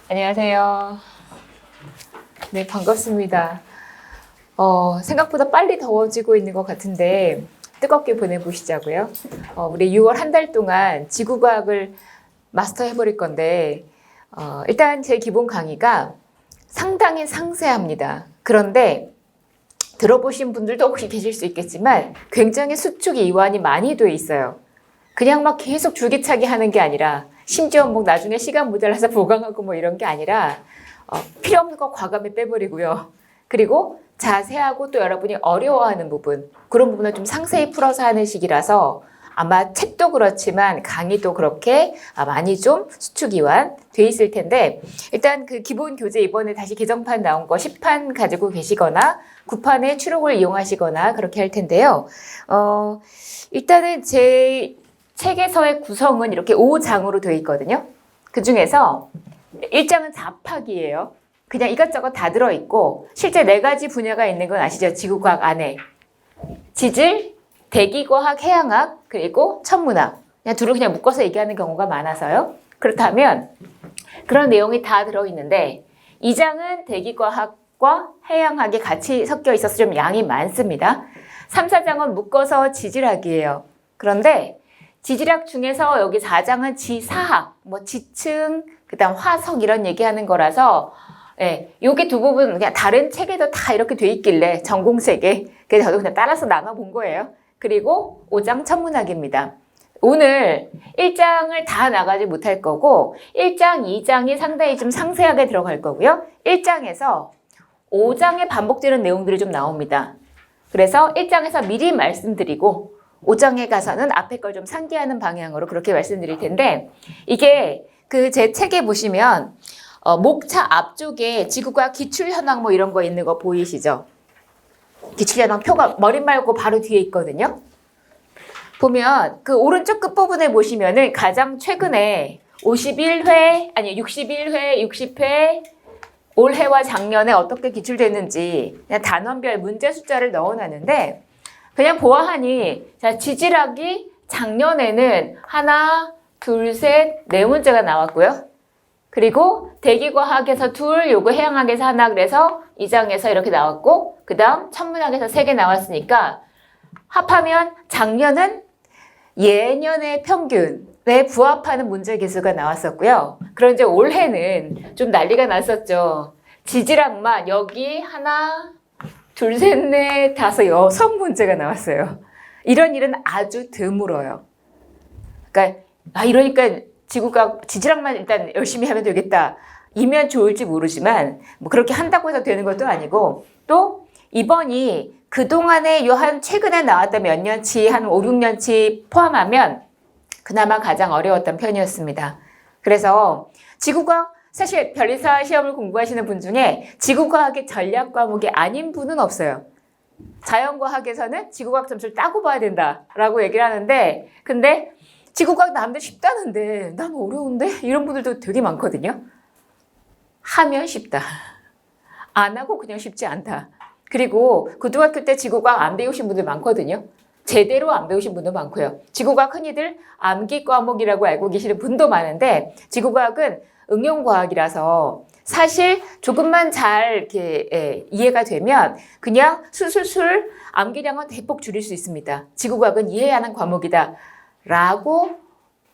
안녕하세요. 네, 반갑습니다. 생각보다 빨리 더워지고 있는 것 같은데 뜨겁게 보내보시자고요. 우리 6월 한 달 동안 지구과학을 마스터해버릴 건데 일단 제 기본 강의가 상당히 상세합니다. 그런데 들어보신 분들도 혹시 계실 수 있겠지만 굉장히 수축이 이완이 많이 돼 있어요. 그냥 막 계속 줄기차게 하는 게 아니라 심지어 뭐 나중에 시간 모자라서 보강하고 뭐 이런 게 아니라 필요 없는 거 과감히 빼버리고요. 그리고 자세하고 또 여러분이 어려워하는 부분 그런 부분을 좀 상세히 풀어서 하는 식이라서 아마 책도 그렇지만 강의도 그렇게 많이 좀 수축 이완 돼 있을 텐데 일단 그 기본 교재 이번에 다시 개정판 나온 거 10판 가지고 계시거나 9판의 추록을 이용하시거나 그렇게 할 텐데요. 일단은 제 책에서의 구성은 이렇게 5장으로 되어 있거든요. 그 중에서 1장은 잡학이에요. 그냥 이것저것 다 들어있고 실제 4가지 분야가 있는 건 아시죠? 지구과학 안에. 지질, 대기과학, 해양학, 그리고 천문학. 그냥 둘을 그냥 묶어서 얘기하는 경우가 많아서요. 그렇다면 그런 내용이 다 들어있는데 2장은 대기과학과 해양학이 같이 섞여 있어서 좀 양이 많습니다. 3, 4장은 묶어서 지질학이에요. 그런데 지질학 중에서 여기 4장은 지사학, 뭐 지층, 그다음 화석 이런 얘기하는 거라서 여기 두 부분 그냥 다른 책에도 다 이렇게 돼 있길래 전공책에 그래서 저도 그냥 따라서 나눠본 거예요. 그리고 5장 천문학입니다. 오늘 1장을 다 나가지 못할 거고 1장, 2장이 상당히 좀 상세하게 들어갈 거고요. 1장에서 5장에 반복되는 내용들이 좀 나옵니다. 그래서 1장에서 미리 말씀드리고 5장에 가서는 앞에 걸 좀 상기하는 방향으로 그렇게 말씀드릴 텐데 이게 그 제 책에 보시면 목차 앞쪽에 지구과학 기출현황 뭐 이런 거 있는 거 보이시죠? 기출현황 표가 머리 말고 바로 뒤에 있거든요. 보면 그 오른쪽 끝부분에 보시면은 가장 최근에 51회, 아니 61회, 60회 올해와 작년에 어떻게 기출됐는지 그냥 단원별 문제 숫자를 넣어놨는데 그냥 보아하니 자 지질학이 작년에는 하나, 둘, 셋, 4문제가 나왔고요. 그리고 대기과학에서 2, 요거 해양학에서 하나 그래서 2장에서 이렇게 나왔고 그 다음 천문학에서 3개 나왔으니까 합하면 작년은 예년의 평균에 부합하는 문제 개수가 나왔었고요. 그런데 올해는 좀 난리가 났었죠. 지질학만 여기 하나, 둘, 셋, 넷, 다섯, 6문제가 나왔어요. 이런 일은 아주 드물어요. 그러니까 이러니까 지질학만 일단 열심히 하면 되겠다. 이면 좋을지 모르지만 뭐 그렇게 한다고 해서 되는 것도 아니고 또 이번이 그동안에 한 최근에 나왔던 몇 년치 한 5, 6년치 포함하면 그나마 가장 어려웠던 편이었습니다. 그래서 지구과학 사실 변리사 시험을 공부하시는 분 중에 지구과학의 전략 과목이 아닌 분은 없어요. 자연과학에서는 지구과학 점수를 따고 봐야 된다라고 얘기를 하는데 근데 지구과학 남들 쉽다는데 난 어려운데? 이런 분들도 되게 많거든요. 하면 쉽다. 안 하고 그냥 쉽지 않다. 그리고 고등학교 때 지구과학 안 배우신 분들 많거든요. 제대로 안 배우신 분도 많고요. 지구과학 흔히들 암기 과목이라고 알고 계시는 분도 많은데 지구과학은 응용과학이라서 사실 조금만 잘 이렇게 이해가 되면 그냥 술술술 암기량은 대폭 줄일 수 있습니다. 지구과학은 이해해야 하는 과목이다 라고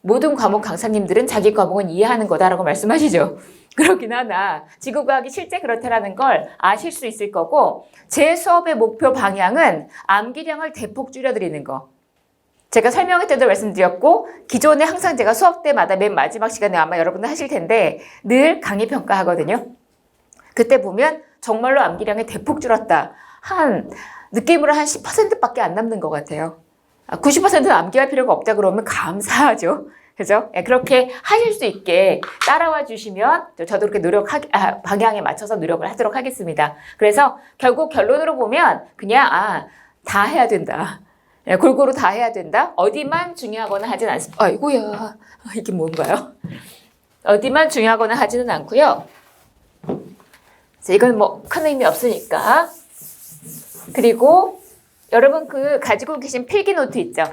모든 과목 강사님들은 자기 과목은 이해하는 거다라고 말씀하시죠. 그렇긴 하나 지구과학이 실제 그렇다라는 걸 아실 수 있을 거고 제 수업의 목표 방향은 암기량을 대폭 줄여드리는 거. 제가 설명회 때도 말씀드렸고 기존에 항상 제가 수업 때마다 맨 마지막 시간에 아마 여러분들 하실 텐데 늘 강의 평가하거든요. 그때 보면 정말로 암기량이 대폭 줄었다. 느낌으로 한 10%밖에 안 남는 것 같아요. 90%는 암기할 필요가 없다 그러면 감사하죠. 그죠? 그렇게 하실 수 있게 따라와 주시면 저도 그렇게 방향에 맞춰서 노력을 하도록 하겠습니다. 그래서 결국 결론으로 보면 그냥 다 해야 된다. 골고루 다 해야 된다. 어디만 중요하거나 하진 않습니다. 아이고야, 이게 뭔가요? 어디만 중요하거나 하지는 않고요. 이건 뭐 큰 의미 없으니까. 그리고 여러분 가지고 계신 필기노트 있죠?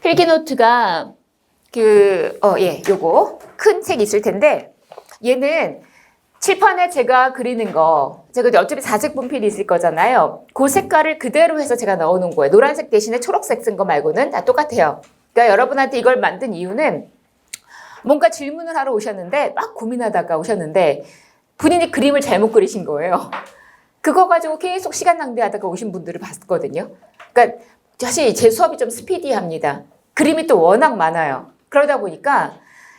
필기노트가 요거 큰 책 있을 텐데 얘는 칠판에 제가 그리는 거, 제가 어차피 4색 분필이 있을 거잖아요. 그 색깔을 그대로 해서 제가 넣어놓은 거예요. 노란색 대신에 초록색 쓴 거 말고는 다 똑같아요. 그러니까 여러분한테 이걸 만든 이유는 뭔가 질문을 하러 오셨는데 막 고민하다가 오셨는데 본인이 그림을 잘못 그리신 거예요. 그거 가지고 계속 시간 낭비하다가 오신 분들을 봤거든요. 그러니까 사실 제 수업이 좀 스피디합니다. 그림이 또 워낙 많아요. 그러다 보니까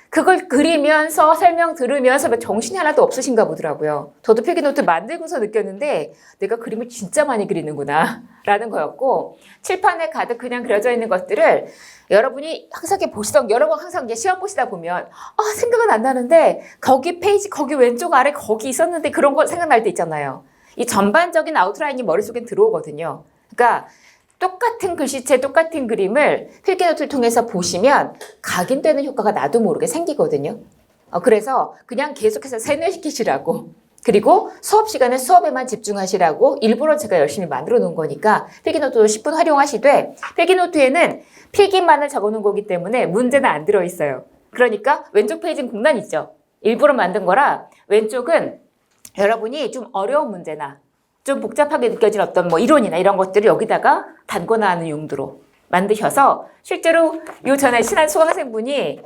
그걸 그리면서 설명 들으면서 정신이 하나도 없으신가 보더라고요. 저도 필기노트 만들고서 느꼈는데 내가 그림을 진짜 많이 그리는구나 라는 거였고, 칠판에 가득 그냥 그려져 있는 것들을 여러분이 항상 이렇게 보시던, 여러 번 항상 이제 시험 보시다 보면 생각은 안 나는데 거기 페이지 거기 왼쪽 아래 거기 있었는데 그런 거 생각날 때 있잖아요. 이 전반적인 아웃라인이 머릿속에 들어오거든요. 그러니까 똑같은 글씨체, 똑같은 그림을 필기노트를 통해서 보시면 각인되는 효과가 나도 모르게 생기거든요. 그래서 그냥 계속해서 세뇌시키시라고, 그리고 수업 시간에 수업에만 집중하시라고 일부러 제가 열심히 만들어 놓은 거니까 필기노트도 10분 활용하시되, 필기노트에는 필기만을 적어 놓은 거기 때문에 문제는 안 들어있어요. 그러니까 왼쪽 페이지는 공란 있죠. 일부러 만든 거라 왼쪽은 여러분이 좀 어려운 문제나 좀 복잡하게 느껴진 어떤 이론이나 이런 것들을 여기다가 단거나 하는 용도로 만드셔서, 실제로 요 전에 친한 수강생분이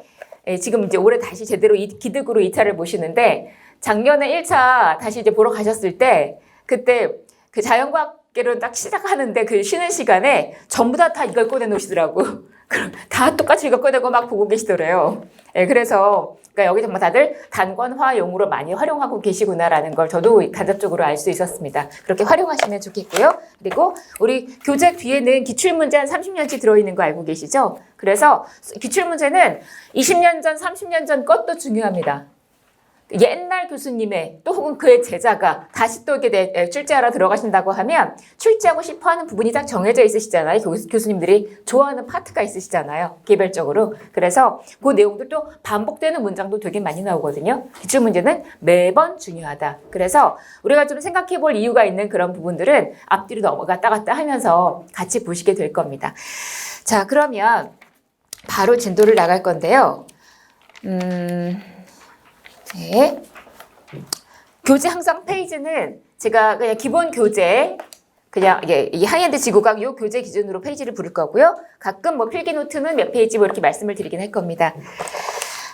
지금 이제 올해 다시 제대로 기득으로 2차를 보시는데, 작년에 1차 다시 이제 보러 가셨을 때 그때 그 자연과학계로 딱 시작하는데 그 쉬는 시간에 전부 다 이걸 꺼내 놓으시더라고. 그럼 다 똑같이 이거 꺼내고 막 보고 계시더래요. 그래서 그러니까 여기 정말 다들 단권화용으로 많이 활용하고 계시구나라는 걸 저도 간접적으로 알 수 있었습니다. 그렇게 활용하시면 좋겠고요. 그리고 우리 교재 뒤에는 기출문제 한 30년치 들어있는 거 알고 계시죠? 그래서 기출문제는 20년 전, 30년 전 것도 중요합니다. 옛날 교수님의 또 혹은 그의 제자가 다시 또 이렇게 출제하러 들어가신다고 하면 출제하고 싶어하는 부분이 딱 정해져 있으시잖아요. 교수님들이 좋아하는 파트가 있으시잖아요. 개별적으로. 그래서 그 내용들도 반복되는 문장도 되게 많이 나오거든요. 기출문제는 매번 중요하다. 그래서 우리가 좀 생각해 볼 이유가 있는 그런 부분들은 앞뒤로 넘어갔다 갔다 하면서 같이 보시게 될 겁니다. 자, 그러면 바로 진도를 나갈 건데요. 네. 교재 항상 페이지는 제가 그냥 기본 교재, 그냥 이 하이엔드 지구과학 요 교재 기준으로 페이지를 부를 거고요. 가끔 필기노트는 몇 페이지 이렇게 말씀을 드리긴 할 겁니다.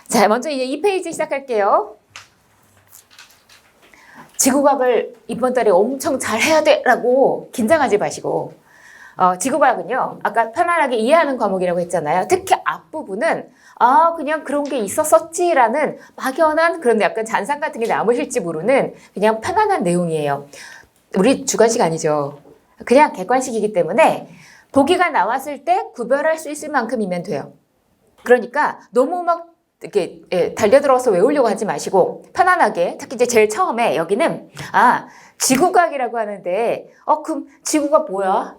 자, 먼저 이제 이 페이지 시작할게요. 지구과학을 이번 달에 엄청 잘 해야 돼라고 긴장하지 마시고, 지구과학은요, 아까 편안하게 이해하는 과목이라고 했잖아요. 특히 앞부분은 그냥 그런 게 있었었지라는 막연한 그런 약간 잔상 같은 게 남으실지 모르는 그냥 편안한 내용이에요. 우리 주관식 아니죠. 그냥 객관식이기 때문에 보기가 나왔을 때 구별할 수 있을 만큼이면 돼요. 그러니까 너무 막 이렇게 달려들어서 외우려고 하지 마시고 편안하게, 특히 이제 제일 처음에 여기는 지구과학이라고 하는데 그럼 지구가 뭐야?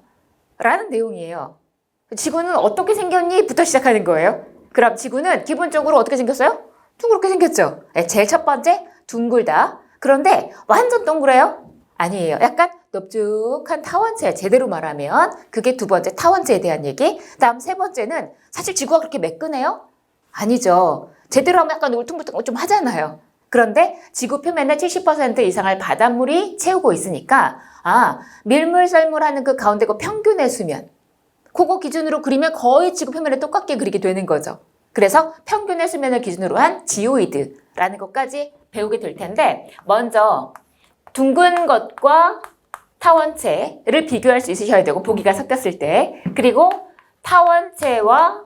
라는 내용이에요. 지구는 어떻게 생겼니? 부터 시작하는 거예요. 그럼 지구는 기본적으로 어떻게 생겼어요? 둥그렇게 생겼죠. 제일 첫 번째, 둥글다. 그런데 완전 동그래요? 아니에요. 약간 넓적한 타원체, 제대로 말하면 그게 두 번째 타원체에 대한 얘기. 다음 세 번째는 사실 지구가 그렇게 매끈해요? 아니죠. 제대로 하면 약간 울퉁불퉁 좀 하잖아요. 그런데 지구 표면의 70% 이상을 바닷물이 채우고 있으니까 밀물썰물하는 그 가운데 그 평균의 수면, 그거 기준으로 그리면 거의 지구 표면에 똑같게 그리게 되는 거죠. 그래서 평균의 수면을 기준으로 한 지오이드라는 것까지 배우게 될 텐데, 먼저 둥근 것과 타원체를 비교할 수 있으셔야 되고, 보기가 섞였을 때, 그리고 타원체와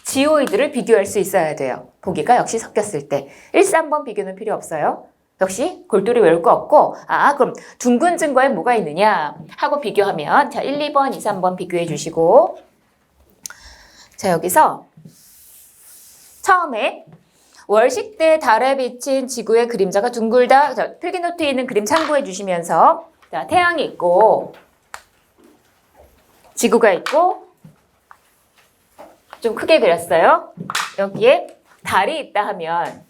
지오이드를 비교할 수 있어야 돼요. 보기가 역시 섞였을 때. 1, 3번 비교는 필요 없어요. 역시 골똘히 외울 거 없고, 그럼 둥근 증거에 뭐가 있느냐 하고 비교하면, 자, 1, 2번, 2, 3번 비교해 주시고, 자, 여기서 처음에 월식 때 달에 비친 지구의 그림자가 둥글다. 자, 필기노트에 있는 그림 참고해 주시면서, 자, 태양이 있고 지구가 있고, 좀 크게 그렸어요. 여기에 달이 있다 하면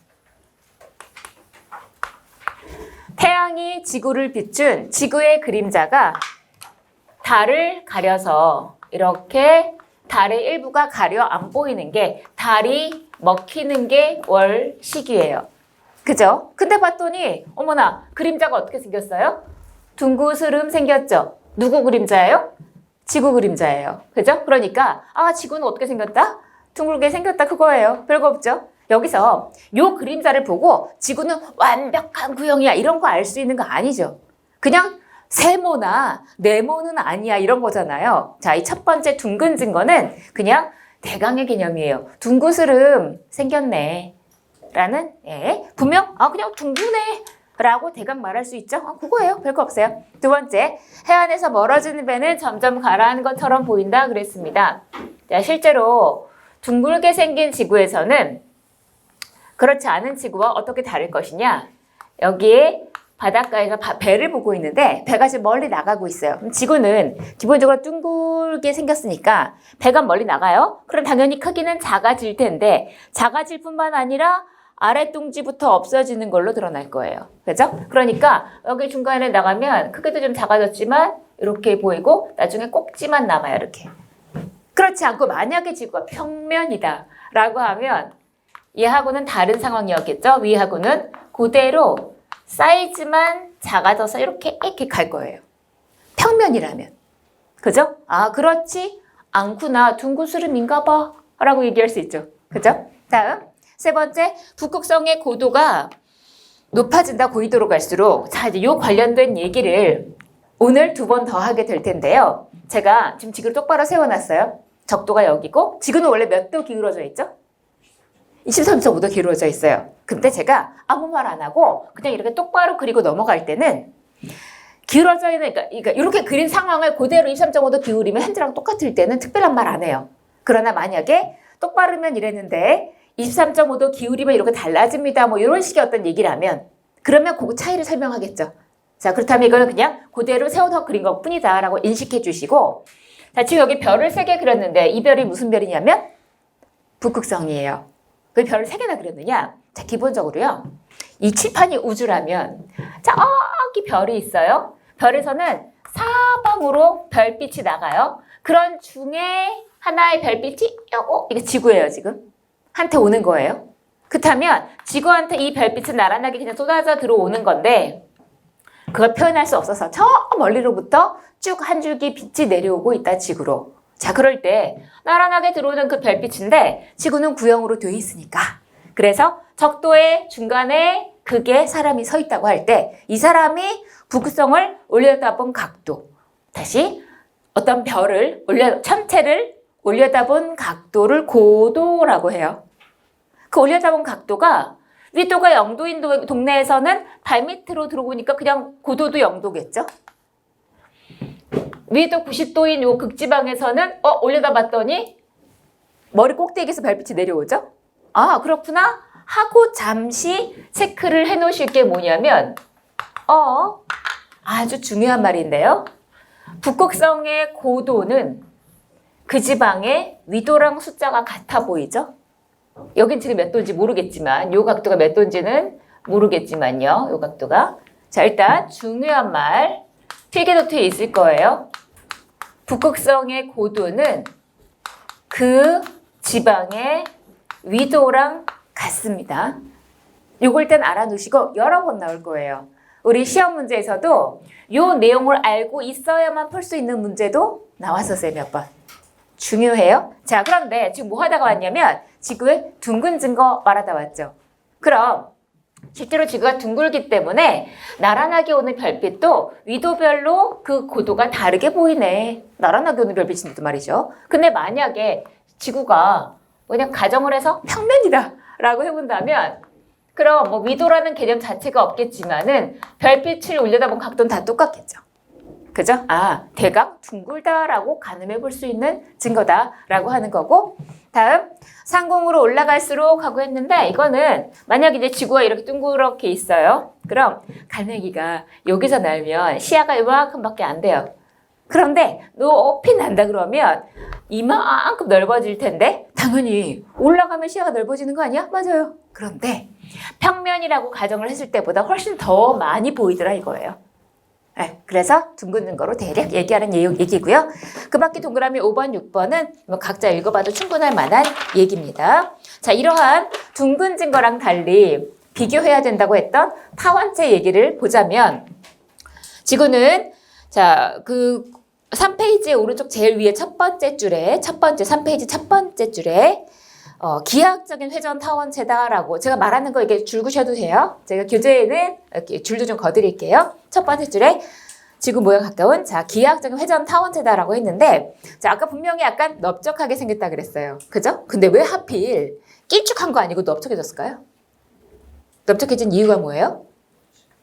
태양이 지구를 비춘 지구의 그림자가 달을 가려서 이렇게 달의 일부가 가려 안 보이는 게, 달이 먹히는 게 월식이에요. 그죠? 근데 봤더니 어머나 그림자가 어떻게 생겼어요? 둥그스름 생겼죠? 누구 그림자예요? 지구 그림자예요. 그죠? 그러니까 지구는 어떻게 생겼다? 둥글게 생겼다 그거예요. 별거 없죠? 여기서 요 그림자를 보고 지구는 완벽한 구형이야 이런 거 알 수 있는 거 아니죠. 그냥 세모나 네모는 아니야 이런 거잖아요. 자, 이 첫 번째 둥근 증거는 그냥 대강의 개념이에요. 둥그스름 생겼네 라는 분명 그냥 둥근해 라고 대강 말할 수 있죠. 그거예요. 별거 없어요. 두 번째, 해안에서 멀어지는 배는 점점 가라앉는 것처럼 보인다 그랬습니다. 자, 실제로 둥글게 생긴 지구에서는 그렇지 않은 지구와 어떻게 다를 것이냐. 여기에 바닷가에서 배를 보고 있는데 배가 지금 멀리 나가고 있어요. 그럼 지구는 기본적으로 둥글게 생겼으니까 배가 멀리 나가요. 그럼 당연히 크기는 작아질 텐데 작아질 뿐만 아니라 아랫둥지부터 없어지는 걸로 드러날 거예요. 그죠? 그러니까 여기 중간에 나가면 크기도 좀 작아졌지만 이렇게 보이고 나중에 꼭지만 남아요. 이렇게. 그렇지 않고 만약에 지구가 평면이다 라고 하면 얘하고는 다른 상황이었겠죠? 위하고는 그대로 사이즈만 작아져서 이렇게 갈 거예요. 평면이라면. 그죠? 그렇지 않구나. 둥그스름인가 봐. 라고 얘기할 수 있죠. 그죠? 다음. 세 번째, 북극성의 고도가 높아진다 고緯도로 갈수록 자, 이제 요 관련된 얘기를 오늘 2번 더 하게 될 텐데요. 제가 지금 지구를 똑바로 세워놨어요. 적도가 여기고 지구는 원래 몇 도 기울어져 있죠? 23.5도 기울어져 있어요. 근데 제가 아무 말 안 하고 그냥 이렇게 똑바로 그리고 넘어갈 때는 기울어져 있는 그러니까 이렇게 그린 상황을 그대로 23.5도 기울이면 현재랑 똑같을 때는 특별한 말 안 해요. 그러나 만약에 똑바르면 이랬는데 23.5도 기울이면 이렇게 달라집니다. 뭐 이런 식의 어떤 얘기를 하면 그러면 그 차이를 설명하겠죠. 자, 그렇다면 이거는 그냥 그대로 세워서 그린 것 뿐이다 라고 인식해 주시고 자, 지금 여기 별을 3개 그렸는데 이 별이 무슨 별이냐면 북극성이에요. 왜 별을 3개나 그렸느냐? 자, 기본적으로요. 이 칠판이 우주라면 저기 별이 있어요. 별에서는 사방으로 별빛이 나가요. 그런 중에 하나의 별빛이 이게 지구예요, 지금. 한테 오는 거예요. 그렇다면 지구한테 이 별빛은 나란하게 그냥 쏟아져 들어오는 건데 그걸 표현할 수 없어서 저 멀리로부터 쭉 한 줄기 빛이 내려오고 있다, 지구로. 자, 그럴 때 나란하게 들어오는 그 별빛인데 지구는 구형으로 되어 있으니까. 그래서 적도의 중간에 그게 사람이 서 있다고 할 때 이 사람이 북극성을 올려다본 각도. 다시 어떤 별을 천체를 올려다본 각도를 고도라고 해요. 그 올려다본 각도가 위도가 0도인 동네에서는 발밑으로 들어오니까 그냥 고도도 0도겠죠? 위도 90도인 요 극지방에서는 올려다 봤더니 머리 꼭대기에서 별빛이 내려오죠? 그렇구나 하고 잠시 체크를 해 놓으실 게 뭐냐면 아주 중요한 말인데요. 북극성의 고도는 그 지방의 위도랑 숫자가 같아 보이죠? 여긴 지금 몇 도인지 모르겠지만 요 각도가 몇 도인지는 모르겠지만요. 요 각도가. 자, 일단 중요한 말 필기노트에 있을 거예요. 북극성의 고도는 그 지방의 위도랑 같습니다. 요걸 일단 알아두시고 여러 번 나올 거예요. 우리 시험 문제에서도 요 내용을 알고 있어야만 풀 수 있는 문제도 나왔었어요, 몇 번. 중요해요. 자, 그런데 지금 뭐 하다가 왔냐면 지구의 둥근 증거 말하다 왔죠. 그럼 실제로 지구가 둥글기 때문에 나란하게 오는 별빛도 위도별로 그 고도가 다르게 보이네. 나란하게 오는 별빛인데도 말이죠. 근데 만약에 지구가 그냥 가정을 해서 평면이다 라고 해본다면 그럼 뭐 위도라는 개념 자체가 없겠지만은 별빛을 올려다본 각도는 다 똑같겠죠. 그죠? 대강 둥글다라고 가늠해 볼 수 있는 증거다라고 하는 거고 다음 상공으로 올라갈수록 하고 했는데 이거는 만약 이제 지구가 이렇게 둥그렇게 있어요. 그럼 갈매기가 여기서 날면 시야가 이만큼밖에 안 돼요. 그런데 높이 난다 그러면 이만큼 넓어질 텐데 당연히 올라가면 시야가 넓어지는 거 아니야? 맞아요. 그런데 평면이라고 가정을 했을 때보다 훨씬 더 많이 보이더라 이거예요. 네, 그래서 둥근 증거로 대략 얘기하는 얘기고요. 그 밖에 동그라미 5번, 6번은 뭐 각자 읽어봐도 충분할 만한 얘기입니다. 자, 이러한 둥근 증거랑 달리 비교해야 된다고 했던 타원체 얘기를 보자면 지구는 자, 그 3페이지의 오른쪽 제일 위에 첫 번째 줄에 3페이지 첫 번째 줄에 기하학적인 회전 타원체다라고 제가 말하는 거 이게 줄 그셔도 돼요. 제가 교재에는 이렇게 줄도 좀 거드릴게요. 첫 번째 줄에 지구 모양 가까운 자 기하학적인 회전 타원체다라고 했는데 자 아까 분명히 약간 넓적하게 생겼다 그랬어요. 그죠? 근데 왜 하필 길쭉한 거 아니고 넓적해졌을까요? 넓적해진 이유가 뭐예요?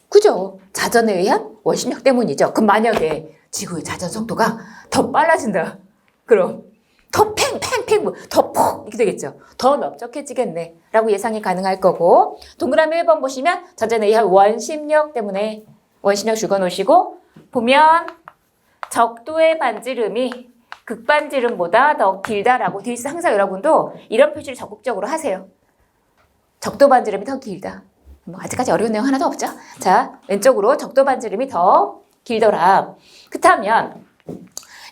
그죠? 자전에 의한 원심력 때문이죠. 그럼 만약에 지구의 자전 속도가 더 빨라진다. 그럼 더 팽팽팽 더 폭 이렇게 되겠죠. 더 넓적해지겠네 라고 예상이 가능할 거고 동그라미 1번 보시면 자전에 의한 원심력 때문에 원심력 적어놓으시고 보면 적도의 반지름이 극반지름보다 더 길다라고 돼 있어. 항상 여러분도 이런 표시를 적극적으로 하세요. 적도 반지름이 더 길다. 뭐 아직까지 어려운 내용 하나도 없죠. 자, 왼쪽으로 적도 반지름이 더 길더라. 그렇다면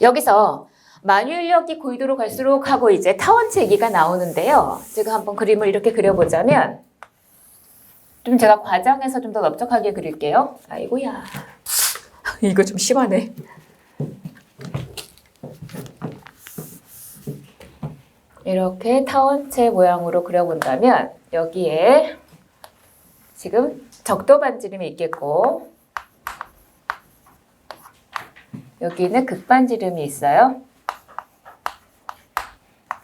여기서 만유인력이 고위도로 갈수록 하고 이제 타원체 얘기가 나오는데요. 제가 한번 그림을 이렇게 그려보자면 좀 제가 과장해서 좀 더 넓적하게 그릴게요. 아이고야. 이거 좀 심하네. 이렇게 타원체 모양으로 그려본다면 여기에 지금 적도 반지름이 있겠고 여기는 극반지름이 있어요.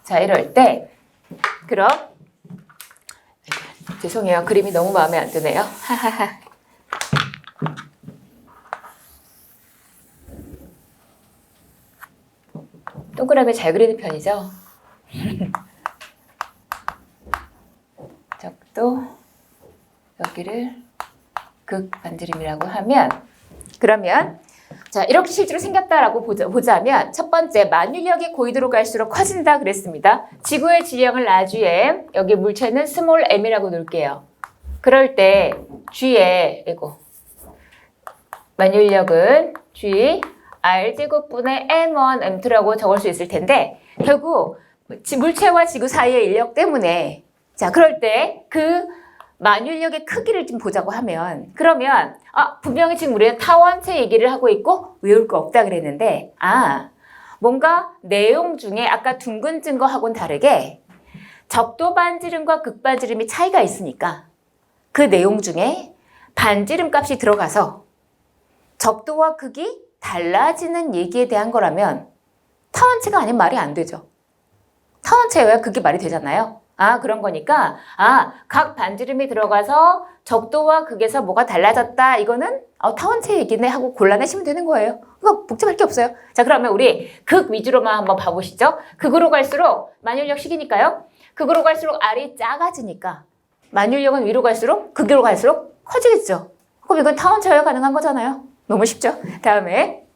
자, 이럴 때 그럼 죄송해요. 그림이 너무 마음에 안 드네요. 하하하. 동그라미 잘 그리는 편이죠? 적도 여기를 극반지름이라고 하면 그러면 자 이렇게 실제로 생겼다라고 보자면 첫 번째 만유력이 고위도로 갈수록 커진다 그랬습니다. 지구의 질량을 나주에 여기 물체는 스몰 m이라고 놓을게요. 그럴 때 G에 이거 만유력은 G R제곱분의 M1, M2라고 적을 수 있을 텐데 결국 물체와 지구 사이의 인력 때문에 자 그럴 때 그 만유력의 크기를 좀 보자고 하면 그러면 분명히 지금 우리는 타원체 얘기를 하고 있고 외울 거 없다 그랬는데 뭔가 내용 중에 아까 둥근 증거하고는 다르게 적도 반지름과 극반지름이 차이가 있으니까 그 내용 중에 반지름 값이 들어가서 적도와 극이 달라지는 얘기에 대한 거라면 타원체가 아닌 말이 안 되죠. 타원체여야 그게 말이 되잖아요. 그런 거니까 각 반지름이 들어가서 적도와 극에서 뭐가 달라졌다. 이거는 타원체 얘기네 하고 골라내시면 되는 거예요. 그거 복잡할 게 없어요. 자, 그러면 우리 극 위주로만 한번 봐보시죠. 극으로 갈수록 만유력식이니까요. 극으로 갈수록 R이 작아지니까 만유력은 위로 갈수록 극으로 갈수록 커지겠죠. 그럼 이건 타원체여야 가능한 거잖아요. 너무 쉽죠? 다음에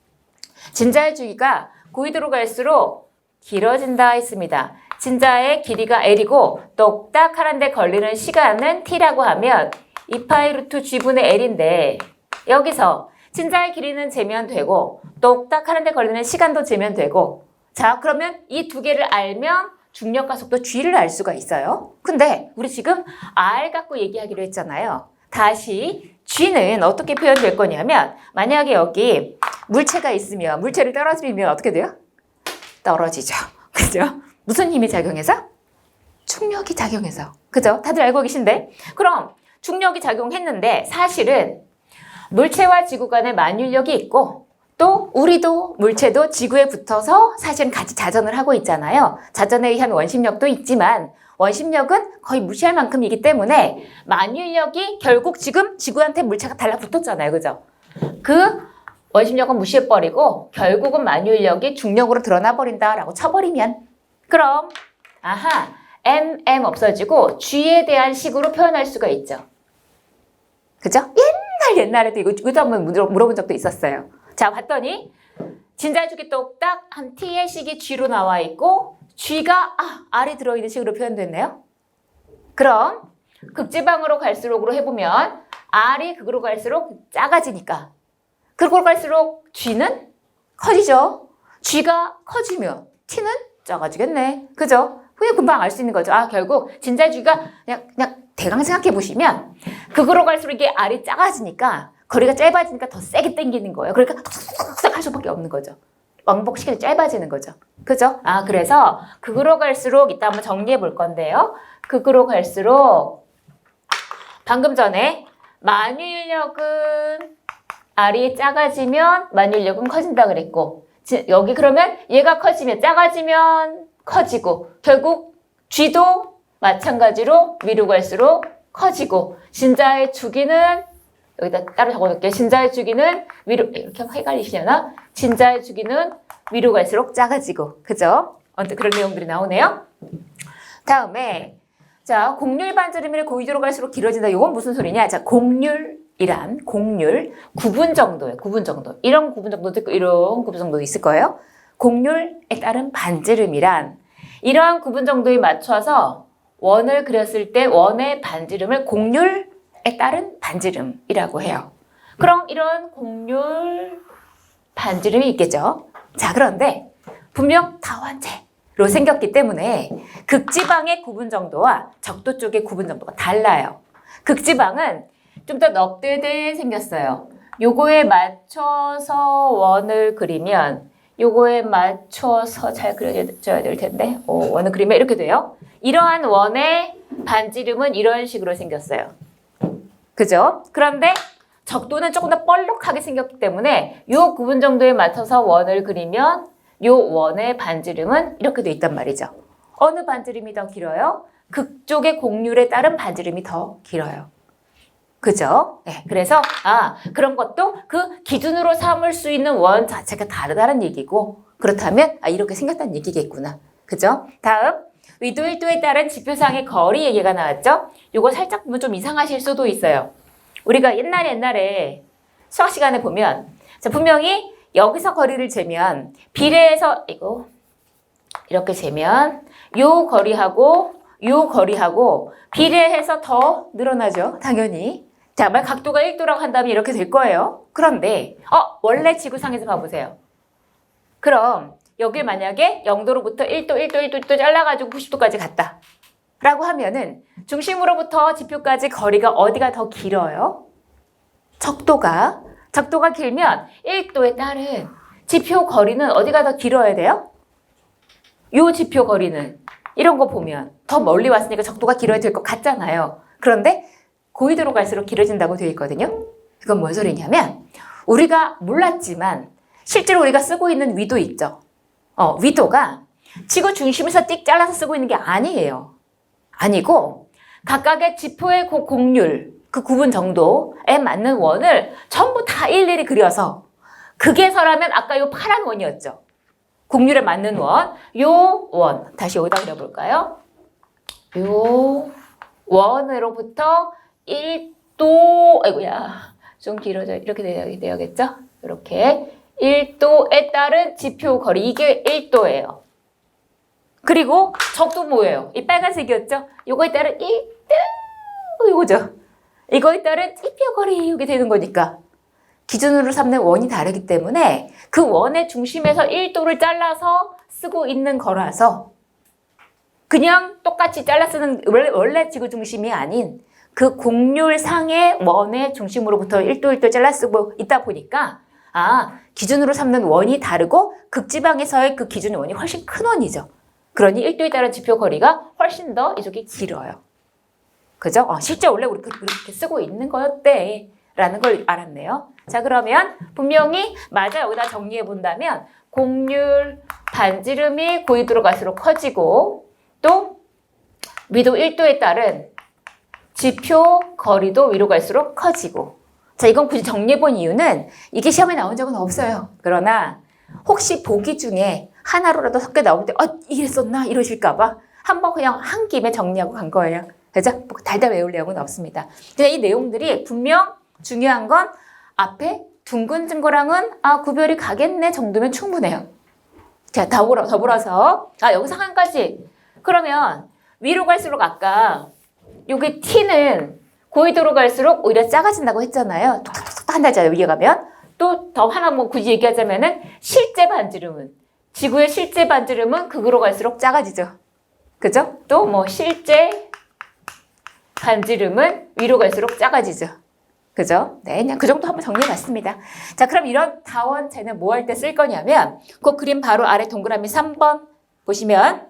진자의 주기가 고위도로 갈수록 길어진다 했습니다. 진자의 길이가 L이고 똑딱하는 데 걸리는 시간은 T라고 하면 2파이 루트 G분의 L인데 여기서 진자의 길이는 재면 되고 똑딱하는 데 걸리는 시간도 재면 되고 자 그러면 이 두 개를 알면 중력과 속도 G를 알 수가 있어요. 근데 우리 지금 R 갖고 얘기하기로 했잖아요. 다시 G는 어떻게 표현될 거냐면 만약에 여기 물체가 있으면 물체를 떨어뜨리면 어떻게 돼요? 떨어지죠. 그죠? 무슨 힘이 작용해서? 충력이 작용해서. 그죠? 다들 알고 계신데? 그럼 충력이 작용했는데 사실은 물체와 지구 간에 만유력이 있고 또 우리도 물체도 지구에 붙어서 사실은 같이 자전을 하고 있잖아요. 자전에 의한 원심력도 있지만 원심력은 거의 무시할 만큼이기 때문에 만유력이 결국 지금 지구한테 물체가 달라붙었잖아요. 그죠? 그 원심력은 무시해버리고 결국은 만유력이 중력으로 드러나버린다라고 쳐버리면 그럼 M 없어지고 G에 대한 식으로 표현할 수가 있죠. 그죠? 옛날에도 이것도 한번 물어본 적도 있었어요. 자, 봤더니 진자주기 똑딱 한 T의 식이 G로 나와 있고 G가 R이 들어있는 식으로 표현됐네요. 그럼 극지방으로 갈수록으로 해보면 R이 극으로 갈수록 작아지니까 극으로 갈수록 G는 커지죠. G가 커지면 T는 작아지겠네. 그죠? 그냥 금방 알 수 있는 거죠. 결국 진자주기가 그냥 대강 생각해 보시면 극으로 갈수록 이게 알이 작아지니까 거리가 짧아지니까 더 세게 당기는 거예요. 그러니까 탁탁탁탁 할 수밖에 없는 거죠. 왕복시켜서 짧아지는 거죠. 그죠? 그래서 극으로 갈수록 이따 한번 정리해 볼 건데요. 극으로 갈수록 방금 전에 만유인력은 R이 작아지면 만유인력은 커진다 그랬고 여기 그러면 얘가 커지면 작아지면 커지고 결국 G도 마찬가지로 위로 갈수록 커지고 진자의 주기는 여기다 따로 적어놓을게요. 진자의 주기는 위로 이렇게 하면 헷갈리시려나? 진자의 주기는 위로 갈수록 작아지고 그죠? 그런 내용들이 나오네요. 다음에 자 공률 반지름이 고위도로 갈수록 길어진다. 이건 무슨 소리냐? 자 공률이란 공률 구분 정도예요. 구분 정도. 이런 구분 정도도 있고 이런 구분 정도도 있을 거예요. 공률에 따른 반지름이란 이러한 구분 정도에 맞춰서 원을 그렸을 때 원의 반지름을 공률에 따른 반지름이라고 해요. 그럼 이런 공률 반지름이 있겠죠. 자 그런데 분명 다원체로 생겼기 때문에 극지방의 구분 정도와 적도 쪽의 구분 정도가 달라요. 극지방은 좀 더 넙대대 생겼어요. 요거에 맞춰서 원을 그리면 요거에 맞춰서 잘 그려줘야 될 텐데 원을 그리면 이렇게 돼요. 이러한 원의 반지름은 이런 식으로 생겼어요. 그죠? 그런데 적도는 조금 더 뻘록하게 생겼기 때문에 요 구분 정도에 맞춰서 원을 그리면 요 원의 반지름은 이렇게 돼 있단 말이죠. 어느 반지름이 더 길어요? 극쪽의 공률에 따른 반지름이 더 길어요. 그죠? 네, 그래서 그런 것도 그 기준으로 삼을 수 있는 원 자체가 다르다는 얘기고 그렇다면 이렇게 생겼다는 얘기겠구나. 그죠? 다음 위도 1도에 따른 지표상의 거리 얘기가 나왔죠? 요거 살짝 보면 좀 이상하실 수도 있어요. 우리가 옛날에 수학 시간에 보면 자 분명히 여기서 거리를 재면 비례해서 이거 이렇게 재면 요 거리하고 비례해서 더 늘어나죠. 당연히. 자, 만약 각도가 1도라고 한다면 이렇게 될 거예요. 그런데 원래 지구상에서 봐보세요. 그럼 여기 만약에 0도로부터 1도 잘라가지고 90도까지 갔다. 라고 하면은 중심으로부터 지표까지 거리가 어디가 더 길어요? 적도가 길면 1도에 따른 지표 거리는 어디가 더 길어야 돼요? 요 지표 거리는 이런 거 보면 더 멀리 왔으니까 적도가 길어야 될 것 같잖아요. 그런데 고위도로 갈수록 길어진다고 되어 있거든요. 이건 뭔 소리냐면 우리가 몰랐지만 실제로 우리가 쓰고 있는 위도 있죠. 위도가 지구 중심에서 띡 잘라서 쓰고 있는 게 아니에요. 아니고 각각의 지표의 공률, 그 구분 정도에 맞는 원을 전부 다 일일이 그려서 극에서라면 아까 요 파란 원이었죠. 공률에 맞는 원, 요 원. 다시 여기다 그려볼까요? 요 원으로부터 1도, 아이고야, 좀 길어져. 이렇게 되어야겠죠? 이렇게 1도에 따른 지표 거리, 이게 1도예요. 그리고 적도 뭐예요? 이 빨간색이었죠? 요거에 따른 1도, 이거죠? 이거에 따른 지표 거리, 이게 되는 거니까. 기준으로 삼는 원이 다르기 때문에 그 원의 중심에서 1도를 잘라서 쓰고 있는 거라서 그냥 똑같이 잘라 쓰는 원래 지구 중심이 아닌 그 공률상의 원의 중심으로부터 1도 잘라 쓰고 있다 보니까 기준으로 삼는 원이 다르고 극지방에서의 그 기준의 원이 훨씬 큰 원이죠. 그러니 1도에 따른 지표 거리가 훨씬 더 이쪽이 길어요. 그죠? 실제 원래 우리 그렇게 쓰고 있는 거였대 라는 걸 알았네요. 자 그러면 분명히 맞아 여기다 정리해 본다면 공률 반지름이 고위도로 갈수록 커지고 또 위도 1도에 따른 지표 거리도 위로 갈수록 커지고 자 이건 굳이 정리해 본 이유는 이게 시험에 나온 적은 없어요. 그러나 혹시 보기 중에 하나로라도 섞여 나올 때 이랬었나 이러실까 봐 한번 그냥 한 김에 정리하고 간 거예요. 그죠? 달달 외울 내용은 없습니다. 그냥 이 내용들이 분명 중요한 건 앞에 둥근 증거랑은 구별이 가겠네 정도면 충분해요. 자 더불어서 여기서 한 가지 그러면 위로 갈수록 아까 요게 t는 고위도로 갈수록 오히려 작아진다고 했잖아요. 톡톡톡 한다잖아요. 위에 가면 또 더 하나 뭐 굳이 얘기하자면은 실제 반지름은 지구의 실제 반지름은 극으로 갈수록 작아지죠. 그죠? 또 뭐 실제 반지름은 위로 갈수록 작아지죠. 그죠? 네, 그냥 그 정도 한번 정리해봤습니다. 자, 그럼 이런 다원체는 뭐 할 때 쓸 거냐면 그 그림 바로 아래 동그라미 3번 보시면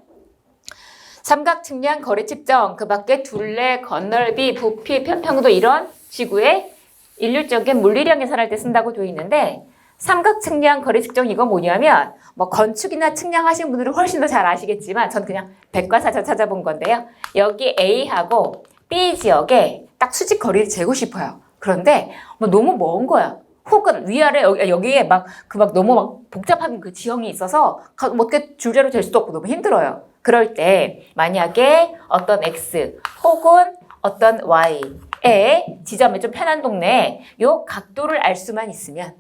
삼각 측량 거리 측정, 그 밖에 둘레, 건널비, 부피, 편평도 이런 지구의 일률적인 물리량 계산할 때 쓴다고 되어 있는데 삼각 측량 거리 측정 이거 뭐냐면 뭐 건축이나 측량하신 분들은 훨씬 더 잘 아시겠지만 전 그냥 백과사전 찾아본 건데요. 여기 A하고 B 지역에 딱 수직 거리를 재고 싶어요. 그런데 뭐 너무 먼 거야. 혹은 위아래 여기에 막 너무 막 복잡한 그 지형이 있어서 뭐 어떻게 줄자로 될 수도 없고 너무 힘들어요. 그럴 때 만약에 어떤 X 혹은 어떤 Y의 지점에 좀 편한 동네에 요 각도를 알 수만 있으면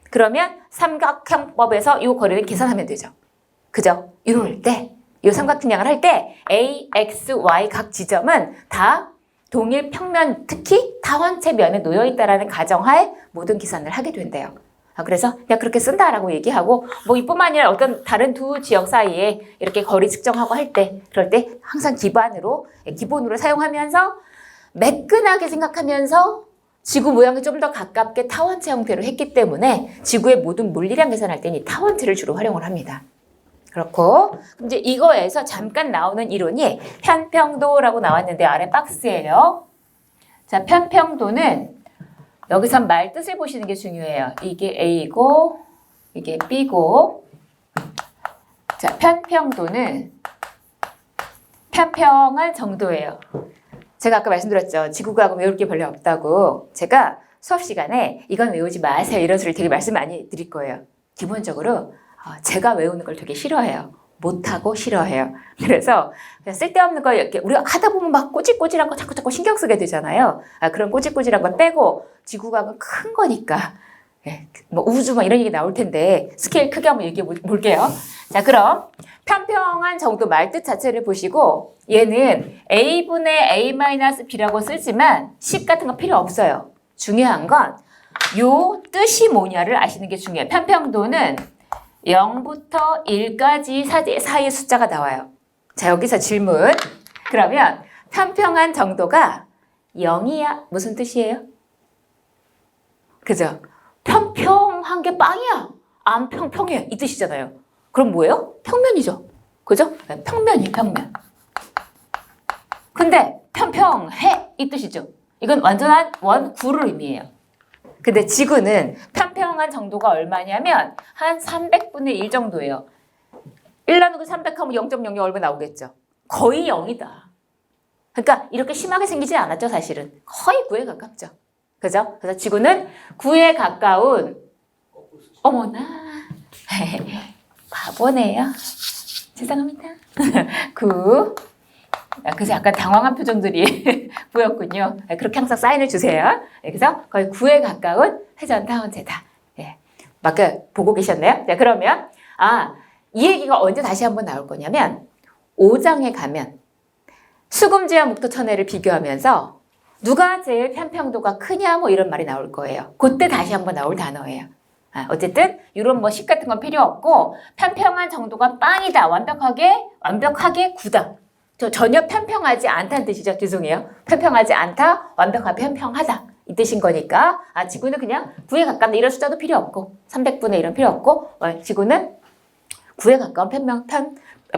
그러면 삼각형법에서 요 거리를 계산하면 되죠. 그죠? 이럴 때, 요 삼각측량을 할 때 A, X, Y 각 지점은 다 동일 평면, 특히 타원체 면에 놓여 있다라는 가정하에 모든 계산을 하게 된대요. 그래서 그냥 그렇게 쓴다라고 얘기하고 뭐 이뿐만 아니라 어떤 다른 두 지역 사이에 이렇게 거리 측정하고 할 때 그럴 때 항상 기본으로 사용하면서 매끈하게 생각하면서 지구 모양이 좀 더 가깝게 타원체 형태로 했기 때문에 지구의 모든 물리량 계산할 때는 이 타원체를 주로 활용을 합니다. 그렇고 이제 이거에서 잠깐 나오는 이론이 편평도라고 나왔는데 아래 박스예요. 자, 편평도는 여기서 말 뜻을 보시는 게 중요해요. 이게 A고 이게 B고 자, 편평도는 편평한 정도예요. 제가 아까 말씀드렸죠. 지구과학은 외울 게 별로 없다고. 제가 수업 시간에 이건 외우지 마세요. 이런 소리를 되게 말씀 많이 드릴 거예요. 기본적으로 제가 외우는 걸 되게 싫어해요. 못하고 싫어해요. 그래서 그냥 쓸데없는 거 이렇게 우리가 하다 보면 막 꼬질꼬질한 거 자꾸 신경 쓰게 되잖아요. 그런 꼬질꼬질한 거 빼고 지구과학은 큰 거니까 뭐 우주 막 이런 얘기 나올 텐데 스케일 크게 한번 얘기해 볼게요. 자, 그럼 편평한 정도 말뜻 자체를 보시고 얘는 A분의 A-B라고 쓰지만 식 같은 거 필요 없어요. 중요한 건 요 뜻이 뭐냐를 아시는 게 중요해요. 편평도는 0부터 1까지 사이의 숫자가 나와요. 자, 여기서 질문. 그러면 편평한 정도가 0이야. 무슨 뜻이에요? 그죠? 편평한 게 빵이야. 안 평평해. 이 뜻이잖아요. 그럼 뭐예요? 평면이죠. 그죠? 평면이에요, 평면. 근데 편평해. 이 뜻이죠. 이건 완전한 원구를 의미해요. 근데 지구는 편평한 정도가 얼마냐면 한 300분의 1 정도예요. 1 나누기 300 하면 0.00 얼마 나오겠죠. 거의 0이다. 그러니까 이렇게 심하게 생기지 않았죠, 사실은. 거의 9에 가깝죠. 그죠? 그래서 지구는 9에 가까운 어머나 바보네요. 죄송합니다. 9 그래서 약간 당황한 표정들이 보였군요. 그렇게 항상 사인을 주세요. 그래서 거의 9에 가까운 회전 타원체다. 막 보고 계셨나요? 자, 그러면 이 얘기가 언제 다시 한번 나올 거냐면 5장에 가면 수금지와 목토천해를 비교하면서 누가 제일 편평도가 크냐 뭐 이런 말이 나올 거예요. 그때 다시 한번 나올 단어예요. 어쨌든 이런 뭐 식 같은 건 필요 없고 편평한 정도가 빵이다. 완벽하게 9다. 전혀 편평하지 않다는 뜻이죠. 죄송해요. 편평하지 않다, 완벽하게 편평하다. 이 뜻인 거니까 지구는 그냥 9에 가깝다. 이런 숫자도 필요 없고 300분의 1은 필요 없고 지구는 9에 가까운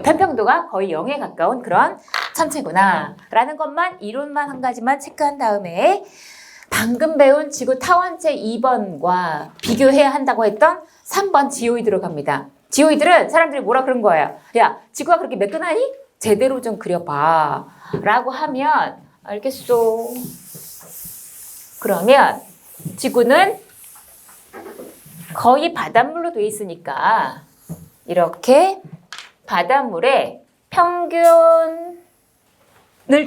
편평도가 거의 0에 가까운 그런 천체구나 라는 것만 이론만 한 가지만 체크한 다음에 방금 배운 지구 타원체 2번과 비교해야 한다고 했던 3번 지오이드로 갑니다. 지오이드는 사람들이 뭐라 그런 거예요. 야, 지구가 그렇게 매끈하니? 제대로 좀 그려봐 라고 하면 알겠어. 그러면 지구는 거의 바닷물로 돼 있으니까 이렇게 바닷물의 평균을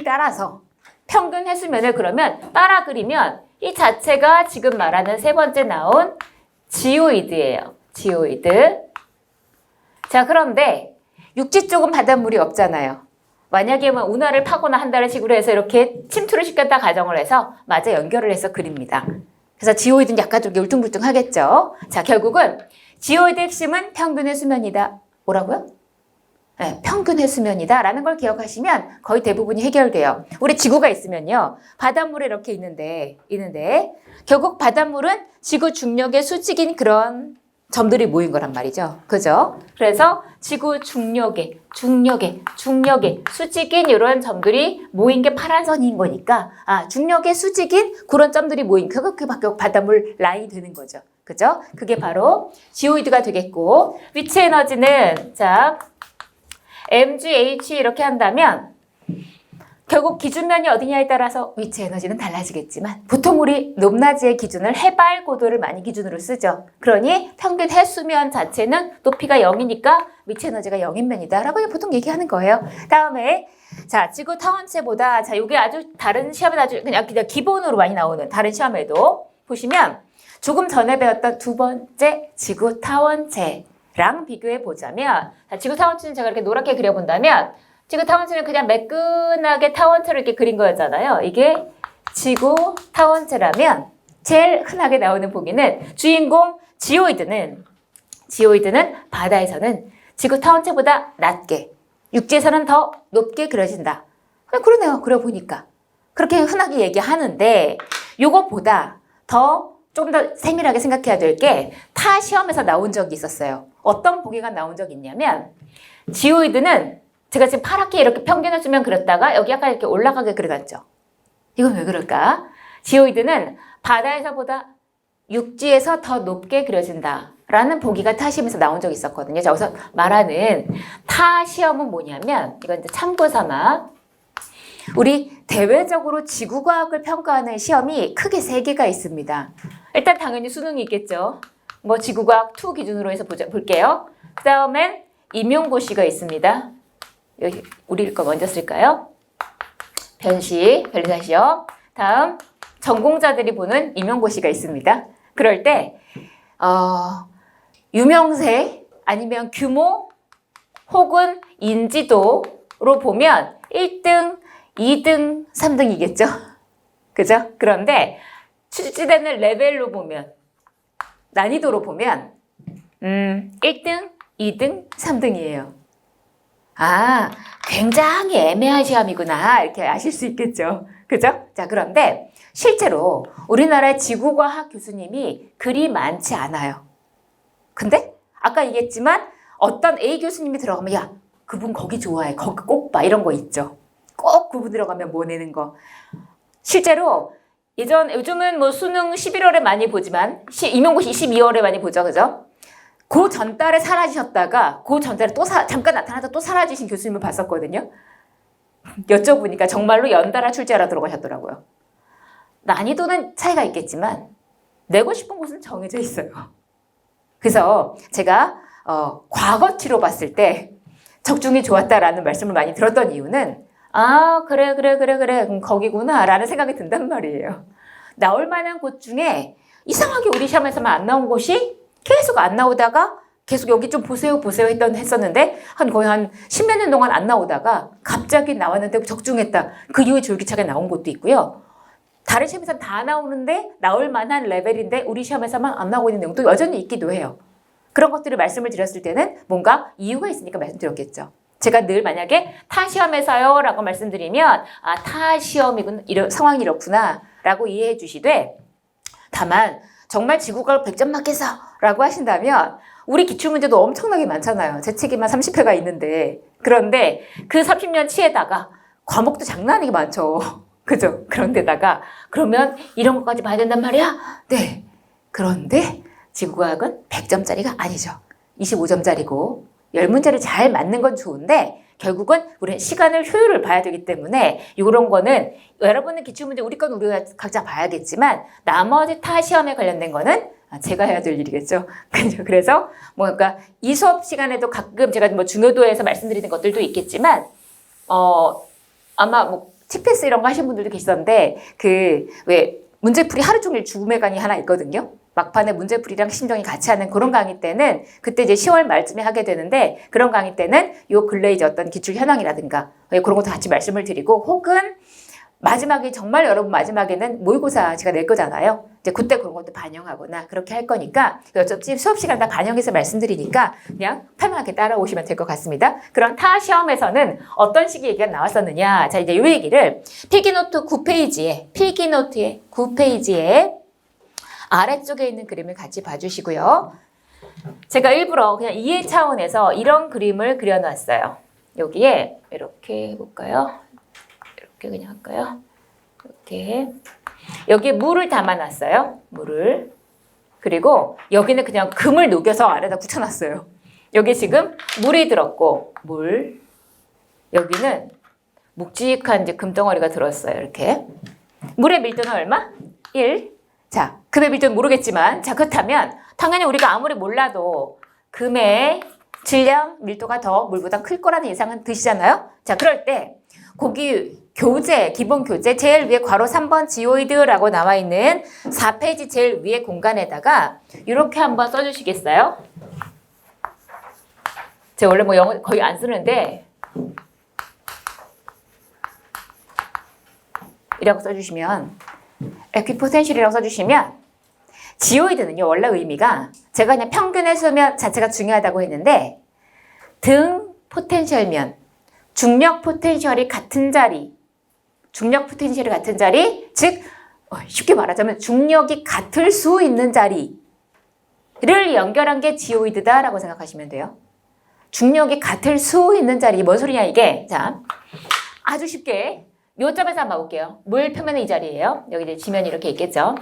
따라서 평균 해수면을 그러면 따라 그리면 이 자체가 지금 말하는 세 번째 나온 지오이드예요. 지오이드. 자, 그런데 육지 쪽은 바닷물이 없잖아요. 만약에 뭐 운하를 파거나 한다는 식으로 해서 이렇게 침투를 시켰다 가정을 해서 마저 연결을 해서 그립니다. 그래서 지오이드는 약간 좀 울퉁불퉁하겠죠. 자, 결국은 지오이드의 핵심은 평균의 수면이다. 뭐라고요? 네, 평균 해수면이다 라는 걸 기억하시면 거의 대부분이 해결돼요. 우리 지구가 있으면요. 바닷물에 이렇게 있는데 결국 바닷물은 지구 중력의 수직인 그런 점들이 모인 거란 말이죠. 그죠? 그래서 지구 중력의 수직인 이런 점들이 모인 게 파란 선인 거니까 중력의 수직인 그런 점들이 모인 그게 바닷물 라인이 되는 거죠. 그죠? 그게 바로 지오이드가 되겠고 위치 에너지는 자 mgh 이렇게 한다면 결국 기준면이 어디냐에 따라서 위치 에너지는 달라지겠지만 보통 우리 높낮이의 기준을 해발 고도를 많이 기준으로 쓰죠. 그러니 평균 해수면 자체는 높이가 0이니까 위치 에너지가 0인 면이다 라고 보통 얘기하는 거예요. 다음에 자 지구 타원체보다 자 이게 아주 다른 시험에 아주 그냥 기본으로 많이 나오는 다른 시험에도 보시면 조금 전에 배웠던 두 번째 지구 타원체랑 비교해 보자면 자, 지구 타원체는 제가 이렇게 노랗게 그려본다면 지구 타원체는 그냥 매끈하게 타원체를 이렇게 그린 거였잖아요. 이게 지구 타원체라면 제일 흔하게 나오는 보기는 주인공 지오이드는 바다에서는 지구 타원체보다 낮게 육지에서는 더 높게 그려진다. 그러네요. 그려보니까. 그렇게 흔하게 얘기하는데 요거보다 조금 더 세밀하게 생각해야 될 게 타 시험에서 나온 적이 있었어요. 어떤 보기가 나온 적이 있냐면 지오이드는 제가 지금 파랗게 이렇게 평균을 주면 그렸다가 여기 약간 이렇게 올라가게 그려놨죠. 이건 왜 그럴까? 지오이드는 바다에서보다 육지에서 더 높게 그려진다 라는 보기가 타 시험에서 나온 적이 있었거든요. 자, 우선 말하는 타 시험은 뭐냐면 이건 이제 참고 삼아 우리 대외적으로 지구과학을 평가하는 시험이 크게 3개가 있습니다. 일단 당연히 수능이 있겠죠. 뭐 지구과학 2 기준으로 해서 볼게요. 그 다음엔 임용고시가 있습니다. 여기 우리 거 먼저 쓸까요? 변시 시험. 다음 전공자들이 보는 임용고시가 있습니다. 그럴 때 유명세 아니면 규모 혹은 인지도로 보면 1등, 2등, 3등이겠죠? 그죠? 그런데 출제되는 레벨로 보면 난이도로 보면 1등, 2등, 3등이에요. 굉장히 애매한 시험이구나 이렇게 아실 수 있겠죠. 그죠? 자, 그런데 실제로 우리나라의 지구과학 교수님이 그리 많지 않아요. 근데 아까 얘기했지만 어떤 A 교수님이 들어가면 야, 그분 거기 좋아해. 거기 꼭 봐. 이런 거 있죠. 꼭 그분 들어가면 뭐 내는 거. 실제로 요즘은 뭐 수능 11월에 많이 보지만 임용고시 12월에 많이 보죠. 그죠? 그 전달에 사라지셨다가 그 전달에 또 잠깐 나타나서 또 사라지신 교수님을 봤었거든요. 여쭤보니까 정말로 연달아 출제하러 들어가셨더라고요. 난이도는 차이가 있겠지만 내고 싶은 곳은 정해져 있어요. 그래서 제가 과거치로 봤을 때 적중이 좋았다라는 말씀을 많이 들었던 이유는 그래 그럼 거기구나 라는 생각이 든단 말이에요. 나올 만한 곳 중에 이상하게 우리 시험에서만 안 나온 곳이 계속 안 나오다가 계속 여기 좀 보세요 했었는데 거의 한 10몇 년 동안 안 나오다가 갑자기 나왔는데 적중했다. 그 이후에 줄기차게 나온 곳도 있고요. 다른 시험에서는 다 나오는데 나올 만한 레벨인데 우리 시험에서만 안 나오고 있는 내용도 여전히 있기도 해요. 그런 것들을 말씀을 드렸을 때는 뭔가 이유가 있으니까 말씀드렸겠죠. 제가 늘 만약에 타 시험에서요 라고 말씀드리면 타 시험이군 이런 상황이 이렇구나 라고 이해해 주시되 다만 정말 지구과학 100점 맞겠어 라고 하신다면 우리 기출문제도 엄청나게 많잖아요. 제 책에만 30회가 있는데 그런데 그 30년 치에다가 과목도 장난 아니게 많죠. 그죠? 그런데다가 그러면 이런 것까지 봐야 된단 말이야? 네. 그런데 지구과학은 100점짜리가 아니죠. 25점짜리고 10문제를 잘 맞는 건 좋은데 결국은 우리는 시간을 효율을 봐야 되기 때문에 이런 거는 여러분의 기출문제 우리 건 우리가 각자 봐야겠지만 나머지 타 시험에 관련된 거는 제가 해야 될 일이겠죠. 그래서 그러니까 이 수업 시간에도 가끔 제가 뭐 중요도에서 말씀드리는 것들도 있겠지만 아마 TPS 이런 거 하신 분들도 계시던데 왜 문제풀이 하루 종일 죽음의 강의 하나 있거든요. 막판에 문제풀이랑 심정이 같이 하는 그런 강의 때는 그때 이제 10월 말쯤에 하게 되는데 그런 강의 때는 요 근래 이제 어떤 기출 현황이라든가 그런 것도 같이 말씀을 드리고 혹은 마지막에 정말 여러분 마지막에는 모의고사 제가 낼 거잖아요. 이제 그때 그런 것도 반영하거나 그렇게 할 거니까 어차피 수업 시간 다 반영해서 말씀드리니까 그냥 편하게 따라오시면 될 것 같습니다. 그럼 타 시험에서는 어떤 식의 얘기가 나왔었느냐? 자, 이제 이 얘기를 필기노트 9페이지에 필기노트의 9페이지에 아래쪽에 있는 그림을 같이 봐주시고요. 제가 일부러 그냥 이해 차원에서 이런 그림을 그려놨어요. 여기에 이렇게 해볼까요? 이렇게 그냥 할까요? 이렇게 여기에 물을 담아놨어요. 물을. 그리고 여기는 그냥 금을 녹여서 아래다 붙여놨어요. 여기 지금 물이 들었고 물. 여기는 묵직한 이제 금덩어리가 들었어요. 이렇게. 물의 밀도는 얼마? 1. 자, 금의 밀도는 모르겠지만 자 그렇다면 당연히 우리가 아무리 몰라도 금의 질량, 밀도가 더 물보다 클 거라는 예상은 드시잖아요? 자, 그럴 때 거기 교재, 기본 교재 제일 위에 괄호 3번 지오이드라고 나와 있는 4페이지 제일 위에 공간에다가 이렇게 한번 써주시겠어요? 제가 원래 뭐 영어 거의 안 쓰는데 이라고 써주시면 에퀴포텐셜이라고 써주시면 지오이드는요 원래 의미가 제가 그냥 평균의 수면 자체가 중요하다고 했는데 등 포텐셜면 중력 포텐셜이 같은 자리 즉 쉽게 말하자면 중력이 같을 수 있는 자리를 연결한 게 지오이드다라고 생각하시면 돼요. 중력이 같을 수 있는 자리 뭔 소리냐 이게. 자, 아주 쉽게 요 점에서 한번 볼게요. 물 표면은 이 자리예요. 여기 이제 지면이 이렇게 있겠죠.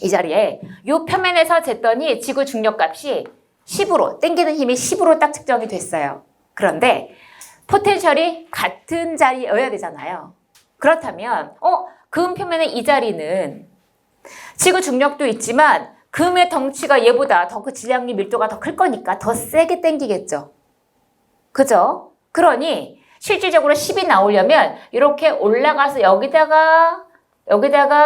이 자리에 요 표면에서 쟀더니 지구 중력 값이 10으로 당기는 힘이 10으로 딱 측정이 됐어요. 그런데 포텐셜이 같은 자리여야 되잖아요. 그렇다면 금 표면의 이 자리는 지구 중력도 있지만 금의 덩치가 얘보다 더 그 질량이 밀도가 더 클 거니까 더 세게 당기겠죠. 그죠? 그러니 실질적으로 10이 나오려면 이렇게 올라가서 여기다가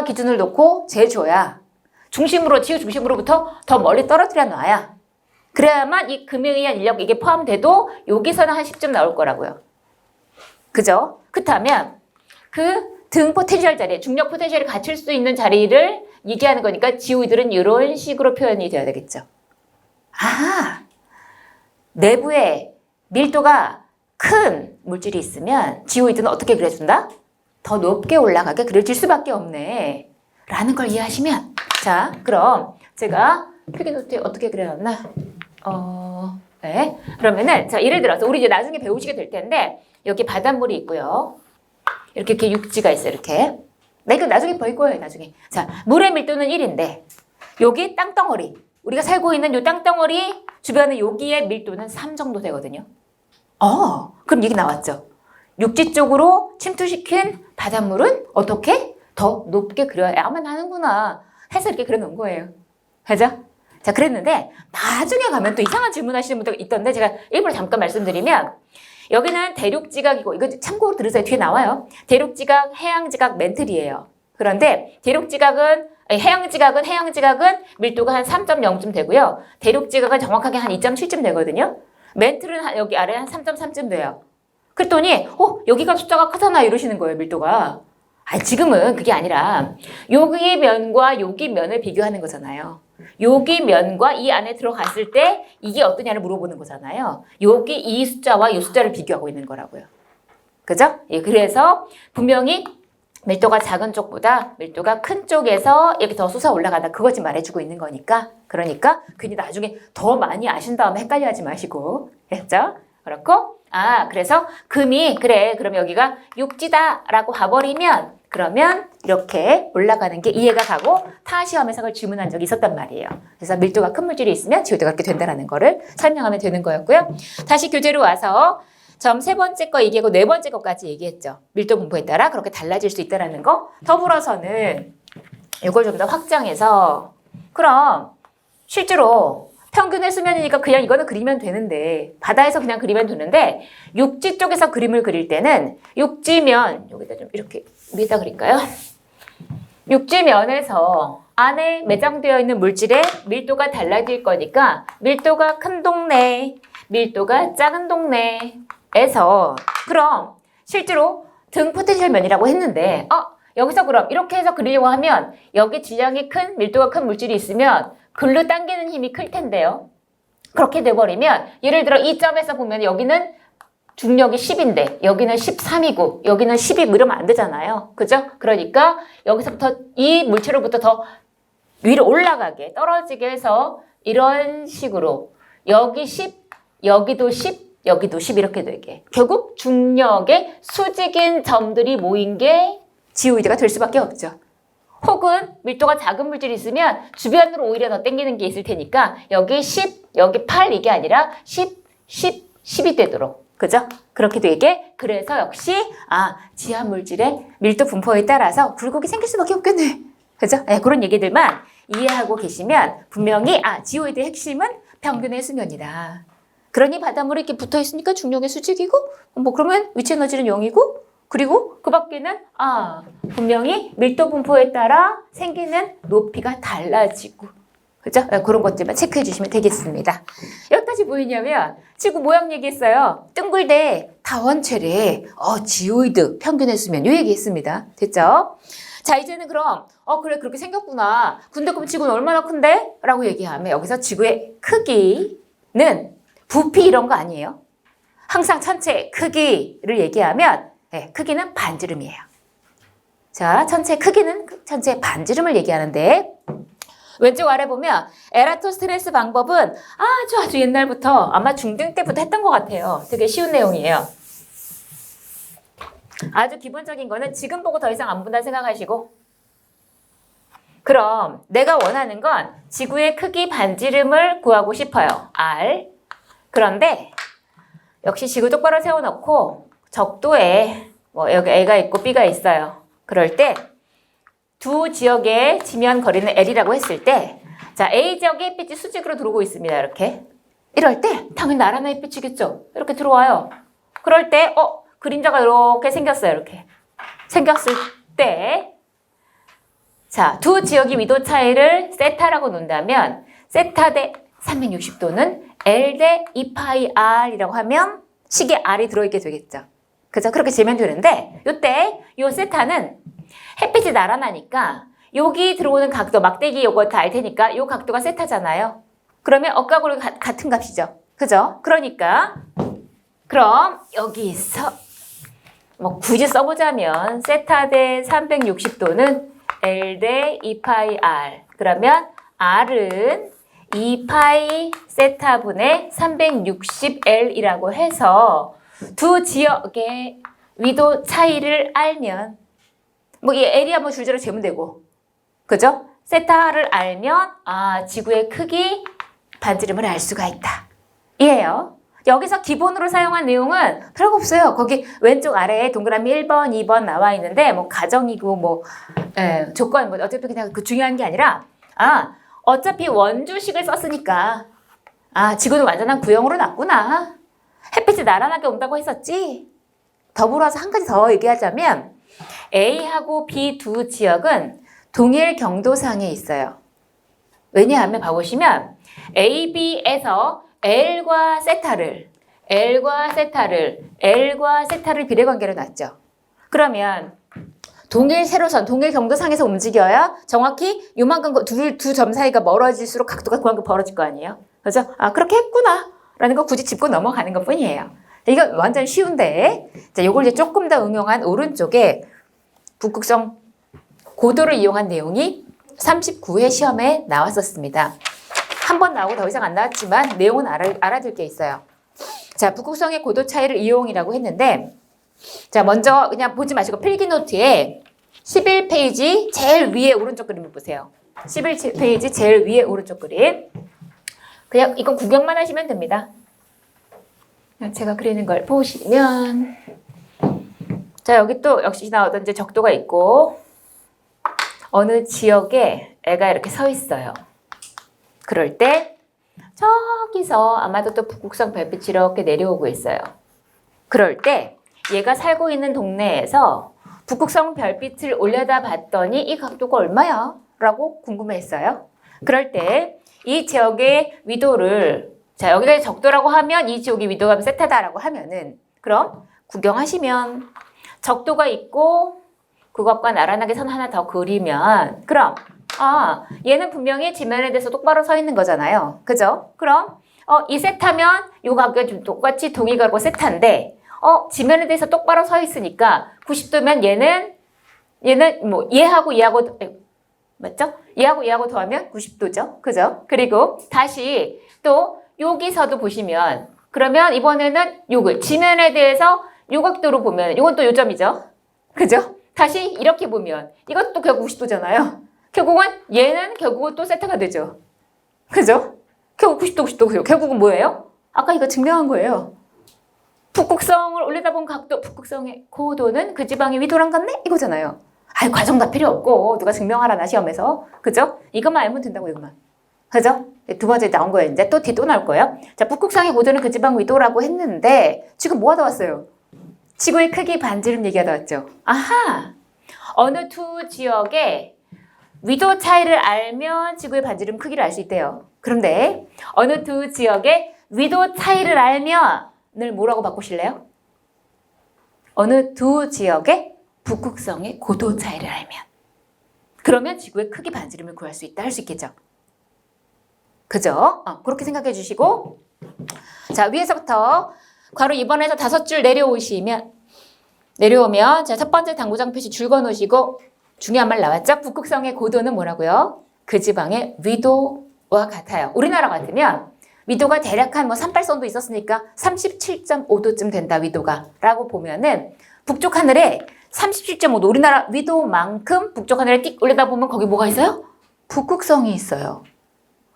기준을 놓고 재줘야 지구 중심으로부터 더 멀리 떨어뜨려 놔야 그래야만 이 금에 의한 인력 이게 포함돼도 여기서는 한 10점 나올 거라고요. 그죠? 그렇다면 그 등 포텐셜 자리, 중력 포텐셜이 갖출 수 있는 자리를 얘기하는 거니까 지오이들은 이런 식으로 표현이 돼야 되겠죠. 내부에 밀도가 큰 물질이 있으면 지오이드는 어떻게 그려준다? 더 높게 올라가게 그려질 수밖에 없네. 라는 걸 이해하시면 자, 그럼 제가 필기노트에 어떻게 그려놨나? 네. 그러면은 자, 예를 들어서 우리 이제 나중에 배우시게 될 텐데 여기 바닷물이 있고요. 이렇게 육지가 있어요. 이렇게. 나 이거 나중에 보일 거예요. 나중에. 자, 물의 밀도는 1인데 여기 땅덩어리. 우리가 살고 있는 이 땅덩어리 주변에 여기에 밀도는 3 정도 되거든요. 그럼 얘기 나왔죠. 육지 쪽으로 침투시킨 바닷물은 어떻게? 더 높게 그려야만 하는구나 해서 이렇게 그려놓은 거예요. 그죠? 자, 그랬는데 나중에 가면 또 이상한 질문하시는 분들 있던데 제가 일부러 잠깐 말씀드리면 여기는 대륙지각이고 이거 참고로 들으세요. 뒤에 나와요. 대륙지각, 해양지각, 멘틀이에요. 그런데 해양지각은 밀도가 한 3.0쯤 되고요. 대륙지각은 정확하게 한 2.7쯤 되거든요. 멘틀은 여기 아래 한 3.3쯤 돼요. 그랬더니 여기가 숫자가 크잖아 이러시는 거예요. 밀도가. 지금은 그게 아니라 여기 면과 여기 면을 비교하는 거잖아요. 여기 면과 이 안에 들어갔을 때 이게 어떠냐를 물어보는 거잖아요. 여기 이 숫자와 이 숫자를 비교하고 있는 거라고요. 그죠? 그래서 분명히 밀도가 작은 쪽보다 밀도가 큰 쪽에서 이렇게 더 솟아 올라간다. 그거 지금 말해주고 있는 거니까. 그러니까 괜히 나중에 더 많이 아신 다음에 헷갈려 하지 마시고. 됐죠? 그렇고 그래서 금이 그럼 여기가 육지다라고 가버리면 그러면 이렇게 올라가는 게 이해가 가고 타 시험에서 그걸 질문한 적이 있었단 말이에요. 그래서 밀도가 큰 물질이 있으면 지오이드가 그렇게 된다는 거를 설명하면 되는 거였고요. 다시 교재로 와서 점 세 번째 거 얘기하고 네 번째 거까지 얘기했죠. 밀도 분포에 따라 그렇게 달라질 수 있다는 거. 더불어서는 이걸 좀 더 확장해서 그럼 실제로 평균의 수면이니까 그냥 이거는 그리면 되는데 바다에서 그냥 그리면 되는데 육지 쪽에서 그림을 그릴 때는 육지면 여기다 좀 이렇게 위에다 그릴까요? 육지면에서 안에 매장되어 있는 물질의 밀도가 달라질 거니까 밀도가 큰 동네, 밀도가 작은 동네에서 그럼 실제로 등 포텐셜 면이라고 했는데 여기서 그럼 이렇게 해서 그리려고 하면 여기 질량이 큰, 밀도가 큰 물질이 있으면 글로 당기는 힘이 클 텐데요. 그렇게 돼버리면 예를 들어 이 점에서 보면 여기는 중력이 10인데 여기는 13이고 여기는 12 이러면 안 되잖아요. 그죠? 그러니까 여기서부터 이 물체로부터 더 위로 올라가게 떨어지게 해서 이런 식으로 여기 10, 여기도 10, 여기도 10 이렇게 되게 결국 중력의 수직인 점들이 모인 게 지오이드가 될 수밖에 없죠. 혹은 밀도가 작은 물질이 있으면 주변으로 오히려 더 당기는 게 있을 테니까 여기 10, 여기 8 이게 아니라 10, 10, 10이 되도록 그죠? 그렇게 되게 그래서 역시 지하 물질의 밀도 분포에 따라서 굴곡이 생길 수밖에 없겠네. 그죠? 네, 그런 얘기들만 이해하고 계시면 분명히 지오이드의 핵심은 평균의 수면이다. 그러니 바닷물이 이렇게 붙어 있으니까 중력의 수직이고 뭐 그러면 위치 에너지는 0이고 그리고 그 밖에는 분명히 밀도 분포에 따라 생기는 높이가 달라지고 그죠? 네, 그런 것들만 체크해 주시면 되겠습니다. 여기까지 보이냐면 지구 모양 얘기했어요. 둥글대 다원체래. 지오이드 평균의 수면 이 얘기했습니다. 됐죠? 자 이제는 그럼 그래 그렇게 생겼구나. 근데 그럼 지구는 얼마나 큰데? 라고 얘기하면 여기서 지구의 크기는 부피 이런 거 아니에요. 항상 전체 크기를 얘기하면 크기는 반지름이에요. 자 전체 크기는 전체 반지름을 얘기하는데 왼쪽 아래 보면 에라토스테네스 방법은 아주 옛날부터 아마 중등 때부터 했던 것 같아요. 되게 쉬운 내용이에요. 아주 기본적인 거는 지금 보고 더 이상 안 본다 생각하시고 그럼 내가 원하는 건 지구의 크기 반지름을 구하고 싶어요. R. 그런데 역시 지구 똑바로 세워놓고 적도에 여기 A가 있고 B가 있어요. 그럴 때 두 지역의 지면 거리는 L이라고 했을 때 자 A 지역의 햇빛이 수직으로 들어오고 있습니다. 이렇게. 이럴 때 당연히 나란한 햇빛이겠죠. 이렇게 들어와요. 그럴 때 그림자가 이렇게 생겼어요. 이렇게. 생겼을 때 자, 두 지역의 위도 차이를 세타라고 놓는다면 세타 대 360도는 L 대 2파이 R이라고 하면 식에 R이 들어있게 되겠죠. 그죠? 그렇게 재면 되는데 요때 요 세타는 햇빛이 나란하니까 여기 들어오는 각도 막대기 요거 다 알 테니까 요 각도가 세타잖아요. 그러면 억각으로 같은 값이죠. 그죠? 그러니까 그럼 여기서 굳이 써보자면 세타 대 360도는 L 대 2파이 R. 그러면 R은 2파이 세타분의 360L이라고 해서 두 지역의 위도 차이를 알면 이 L이 한번 줄줄이 재면 되고 그죠? 세타를 알면 지구의 크기 반지름을 알 수가 있다. 이해요? 여기서 기본으로 사용한 내용은 별거 없어요. 거기 왼쪽 아래에 동그라미 1번, 2번 나와 있는데 가정이고 조건 어차피 그냥 중요한 게 아니라 어차피 원주식을 썼으니까 지구는 완전한 구형으로 났구나. 햇빛이 나란하게 온다고 했었지. 더불어서 한 가지 더 얘기하자면 A하고 B 두 지역은 동일 경도상에 있어요. 왜냐하면 봐보시면 AB에서 L과 세타를 비례관계로 놨죠. 그러면 동일 세로선, 동일 경도상에서 움직여야 정확히 요만큼 두 점 사이가 멀어질수록 각도가 그만큼 벌어질 거 아니에요. 그죠? 그렇게 했구나 라는 거 굳이 짚고 넘어가는 것 뿐이에요. 이거 완전 쉬운데 자, 요걸 이제 조금 더 응용한 오른쪽에 북극성 고도를 이용한 내용이 39회 시험에 나왔었습니다. 한 번 나오고 더 이상 안 나왔지만 내용은 알아둘 게 있어요. 자, 북극성의 고도 차이를 이용이라고 했는데 자, 먼저 그냥 보지 마시고 필기노트에 11페이지 제일 위에 오른쪽 그림을 보세요. 11페이지 제일 위에 오른쪽 그림. 그냥 이건 구경만 하시면 됩니다. 제가 그리는 걸 보시면 자, 여기 또 역시 나오던 이제 적도가 있고 어느 지역에 애가 이렇게 서 있어요. 그럴 때 저기서 아마도 또 북극성 별빛이 이렇게 내려오고 있어요. 그럴 때 얘가 살고 있는 동네에서 북극성 별빛을 올려다 봤더니 이 각도가 얼마야? 라고 궁금했어요. 그럴 때 이 지역의 위도를 자, 여기가 적도라고 하면 이 지역의 위도가 세타다라고 하면은 그럼 구경하시면 적도가 있고 그것과 나란하게 선 하나 더 그리면 그럼 얘는 분명히 지면에 대해서 똑바로 서 있는 거잖아요. 그죠? 그럼 이 세타면 요 각이 좀 똑같이 동의각과 세타인데 지면에 대해서 똑바로 서 있으니까 90도면 얘는 뭐 얘하고 맞죠? 얘하고 더하면 90도죠. 그죠? 그리고 다시 또 여기서도 보시면 그러면 이번에는 요걸 지면에 대해서 요 각도로 보면 이건 또 요점이죠. 그죠? 다시 이렇게 보면 이것도 결국 90도잖아요. 결국은 얘는 결국은 또 세타가 되죠. 그죠? 결국 90도. 결국은 뭐예요? 아까 이거 증명한 거예요. 북극성을 올려다본 각도, 북극성의 고도는 그 지방의 위도랑 같네? 이거잖아요. 과정 다 필요 없고 누가 증명하라나 시험에서. 그죠? 이것만 알면 된다고 이것만. 그죠? 두 번째 나온 거예요. 이제 또 뒤에 또 나올 거예요. 자, 북극성의 고도는 그 지방 위도라고 했는데 지금 뭐 하다 왔어요? 지구의 크기 반지름 얘기하다 왔죠. 아하! 어느 두 지역의 위도 차이를 알면 지구의 반지름 크기를 알 수 있대요. 그런데 어느 두 지역의 위도 차이를 알면을 뭐라고 바꾸실래요? 어느 두 지역의 북극성의 고도 차이를 알면. 그러면 지구의 크기 반지름을 구할 수 있다 할 수 있겠죠. 그죠? 그렇게 생각해 주시고 자, 위에서부터 괄호 2번에서 5줄 내려오면 자, 첫 번째 당구장 표시 줄 그어놓으시고 중요한 말 나왔죠? 북극성의 고도는 뭐라고요? 그 지방의 위도와 같아요. 우리나라 같으면 위도가 대략 한 38선도 있었으니까 37.5도쯤 된다 위도가 라고 보면은 북쪽 하늘에 37.5도 우리나라 위도만큼 북쪽 하늘에 띡 올려다보면 거기 뭐가 있어요? 북극성이 있어요.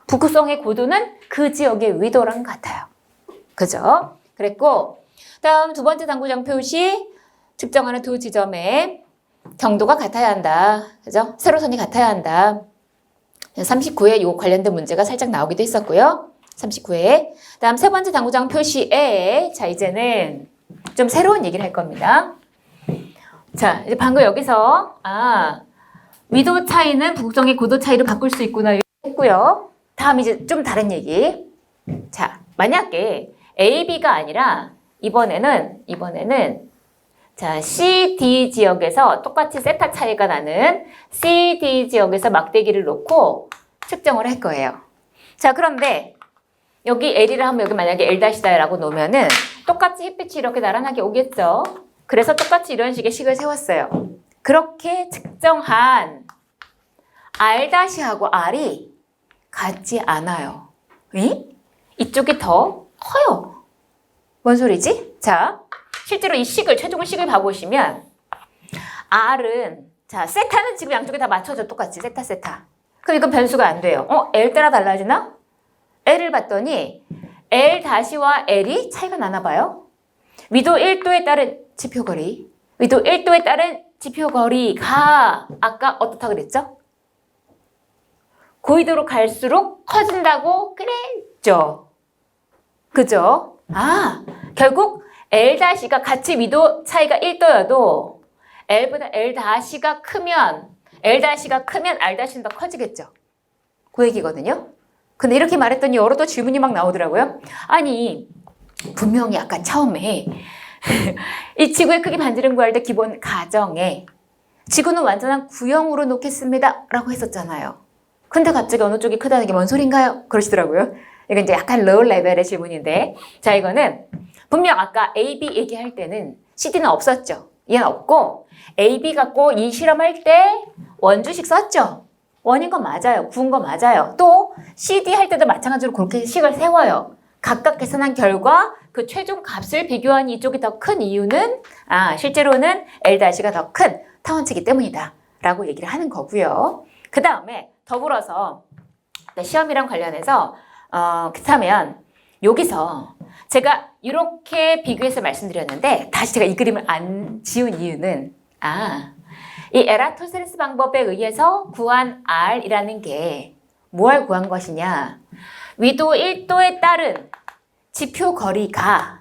북극성의 고도는 그 지역의 위도랑 같아요. 그죠? 그랬고 다음 두 번째 당구장 표시 측정하는 두 지점의 경도가 같아야 한다. 그죠? 세로선이 같아야 한다. 39회 요 관련된 문제가 살짝 나오기도 했었고요. 39회. 다음 세 번째 당구장 표시에 자 이제는 좀 새로운 얘기를 할 겁니다. 자, 이제 방금 여기서 위도 차이는 북극성의 고도 차이로 바꿀 수 있구나 했고요. 다음 이제 좀 다른 얘기. 자, 만약에 A, B가 아니라 이번에는 자, CD 지역에서 똑같이 세타 차이가 나는 CD 지역에서 막대기를 놓고 측정을 할 거예요. 자, 그런데 여기 L이라 하면 여기 만약에 L-다라고 놓으면은 똑같이 햇빛이 이렇게 나란하게 오겠죠. 그래서 똑같이 이런 식의 식을 세웠어요. 그렇게 측정한 R-하고 R이 같지 않아요. 응? 이쪽이 더 커요. 뭔 소리지? 자, 실제로 이 최종 식을 봐보시면 R은 자, 세타는 지금 양쪽에 다 맞춰져 똑같이 세타. 그럼 이건 변수가 안 돼요. L 따라 달라지나? L을 봤더니 L-와 L이 차이가 나나 봐요. 위도 1도에 따른 지표거리. 위도 1도에 따른 지표거리가 아까 어떻다 그랬죠? 고위도로 갈수록 커진다고 그랬죠. 그죠? 결국 L-가 같이 위도 차이가 1도여도 L보다 L-가 크면 R-는 더 커지겠죠. 그 얘기거든요. 근데 이렇게 말했더니 여러 또 질문이 막 나오더라고요. 아니 분명히 아까 처음에 이 지구의 크기 반지름 구할 때 기본 가정에 지구는 완전한 구형으로 놓겠습니다 라고 했었잖아요. 근데 갑자기 어느 쪽이 크다는 게 뭔 소린가요? 그러시더라고요. 이건 이제 약간 로우 레벨의 질문인데 자 이거는 분명 아까 A, B 얘기할 때는 CD는 없었죠. 얘는 없고 A, B 갖고 이 실험할 때 원주식 썼죠. 원인 건 맞아요. 구운 건 맞아요. 또 CD 할 때도 마찬가지로 그렇게 식을 세워요. 각각 계산한 결과 그 최종 값을 비교한 이쪽이 더 큰 이유는 실제로는 L-가 더 큰 타원치기 때문이다 라고 얘기를 하는 거고요. 그 다음에 더불어서 시험이랑 관련해서 그렇다면 여기서 제가 이렇게 비교해서 말씀드렸는데 다시 제가 이 그림을 안 지운 이유는 이 에라토스레스 방법에 의해서 구한 R이라는 게 뭘 구한 것이냐 위도 1도에 따른 지표 거리가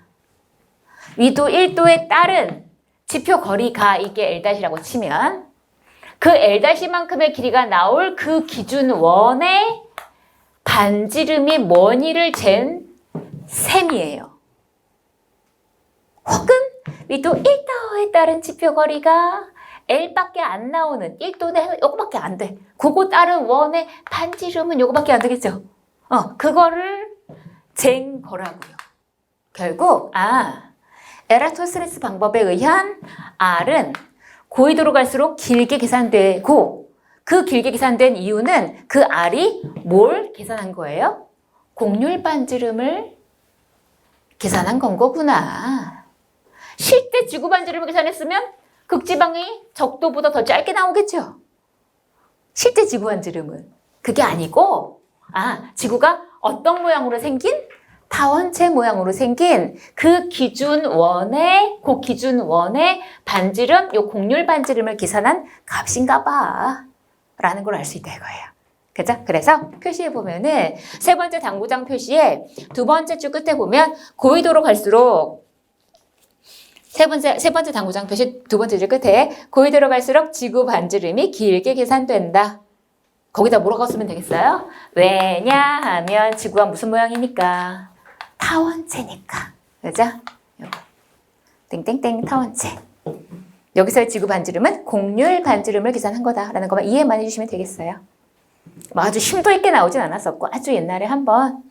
이게 L-라고 치면 그 L-만큼의 길이가 나올 그 기준 원의 반지름이 뭐니를 잰 셈이에요. 혹은 위도 1도에 따른 지표 거리가 L밖에 안 나오는 1도는 요거밖에 안 돼. 그거 따른 원의 반지름은 요거밖에 안 되겠죠. 그거를 잰 거라고요. 결국 에라토스테네스 방법에 의한 R은 고위도로 갈수록 길게 계산되고 그 길게 계산된 이유는 그 R이 뭘 계산한 거예요? 곡률 반지름을 계산한 건 거구나. 실제 지구 반지름을 계산했으면 극지방이 적도보다 더 짧게 나오겠죠. 실제 지구 반지름은 그게 아니고 지구가 어떤 모양으로 생긴? 타원체 모양으로 생긴 그 기준원의 반지름, 요 곡률 반지름을 계산한 값인가 봐 라는 걸 알 수 있다 이거예요. 그죠? 그래서 표시해 보면은 세 번째 당구장 표시에 두 번째 줄 끝에 보면 고위도로 갈수록 세 번째 당구장 표시 두 번째 줄 끝에 고위도로 갈수록 지구 반지름이 길게 계산된다. 거기다 뭐라고 쓰면 되겠어요? 왜냐하면 지구가 무슨 모양이니까? 타원체니까. 그죠? 땡땡땡 타원체. 여기서의 지구 반지름은 곡률 반지름을 계산한 거다라는 것만 이해만 해주시면 되겠어요. 아주 심도 있게 나오진 않았었고 아주 옛날에 한번.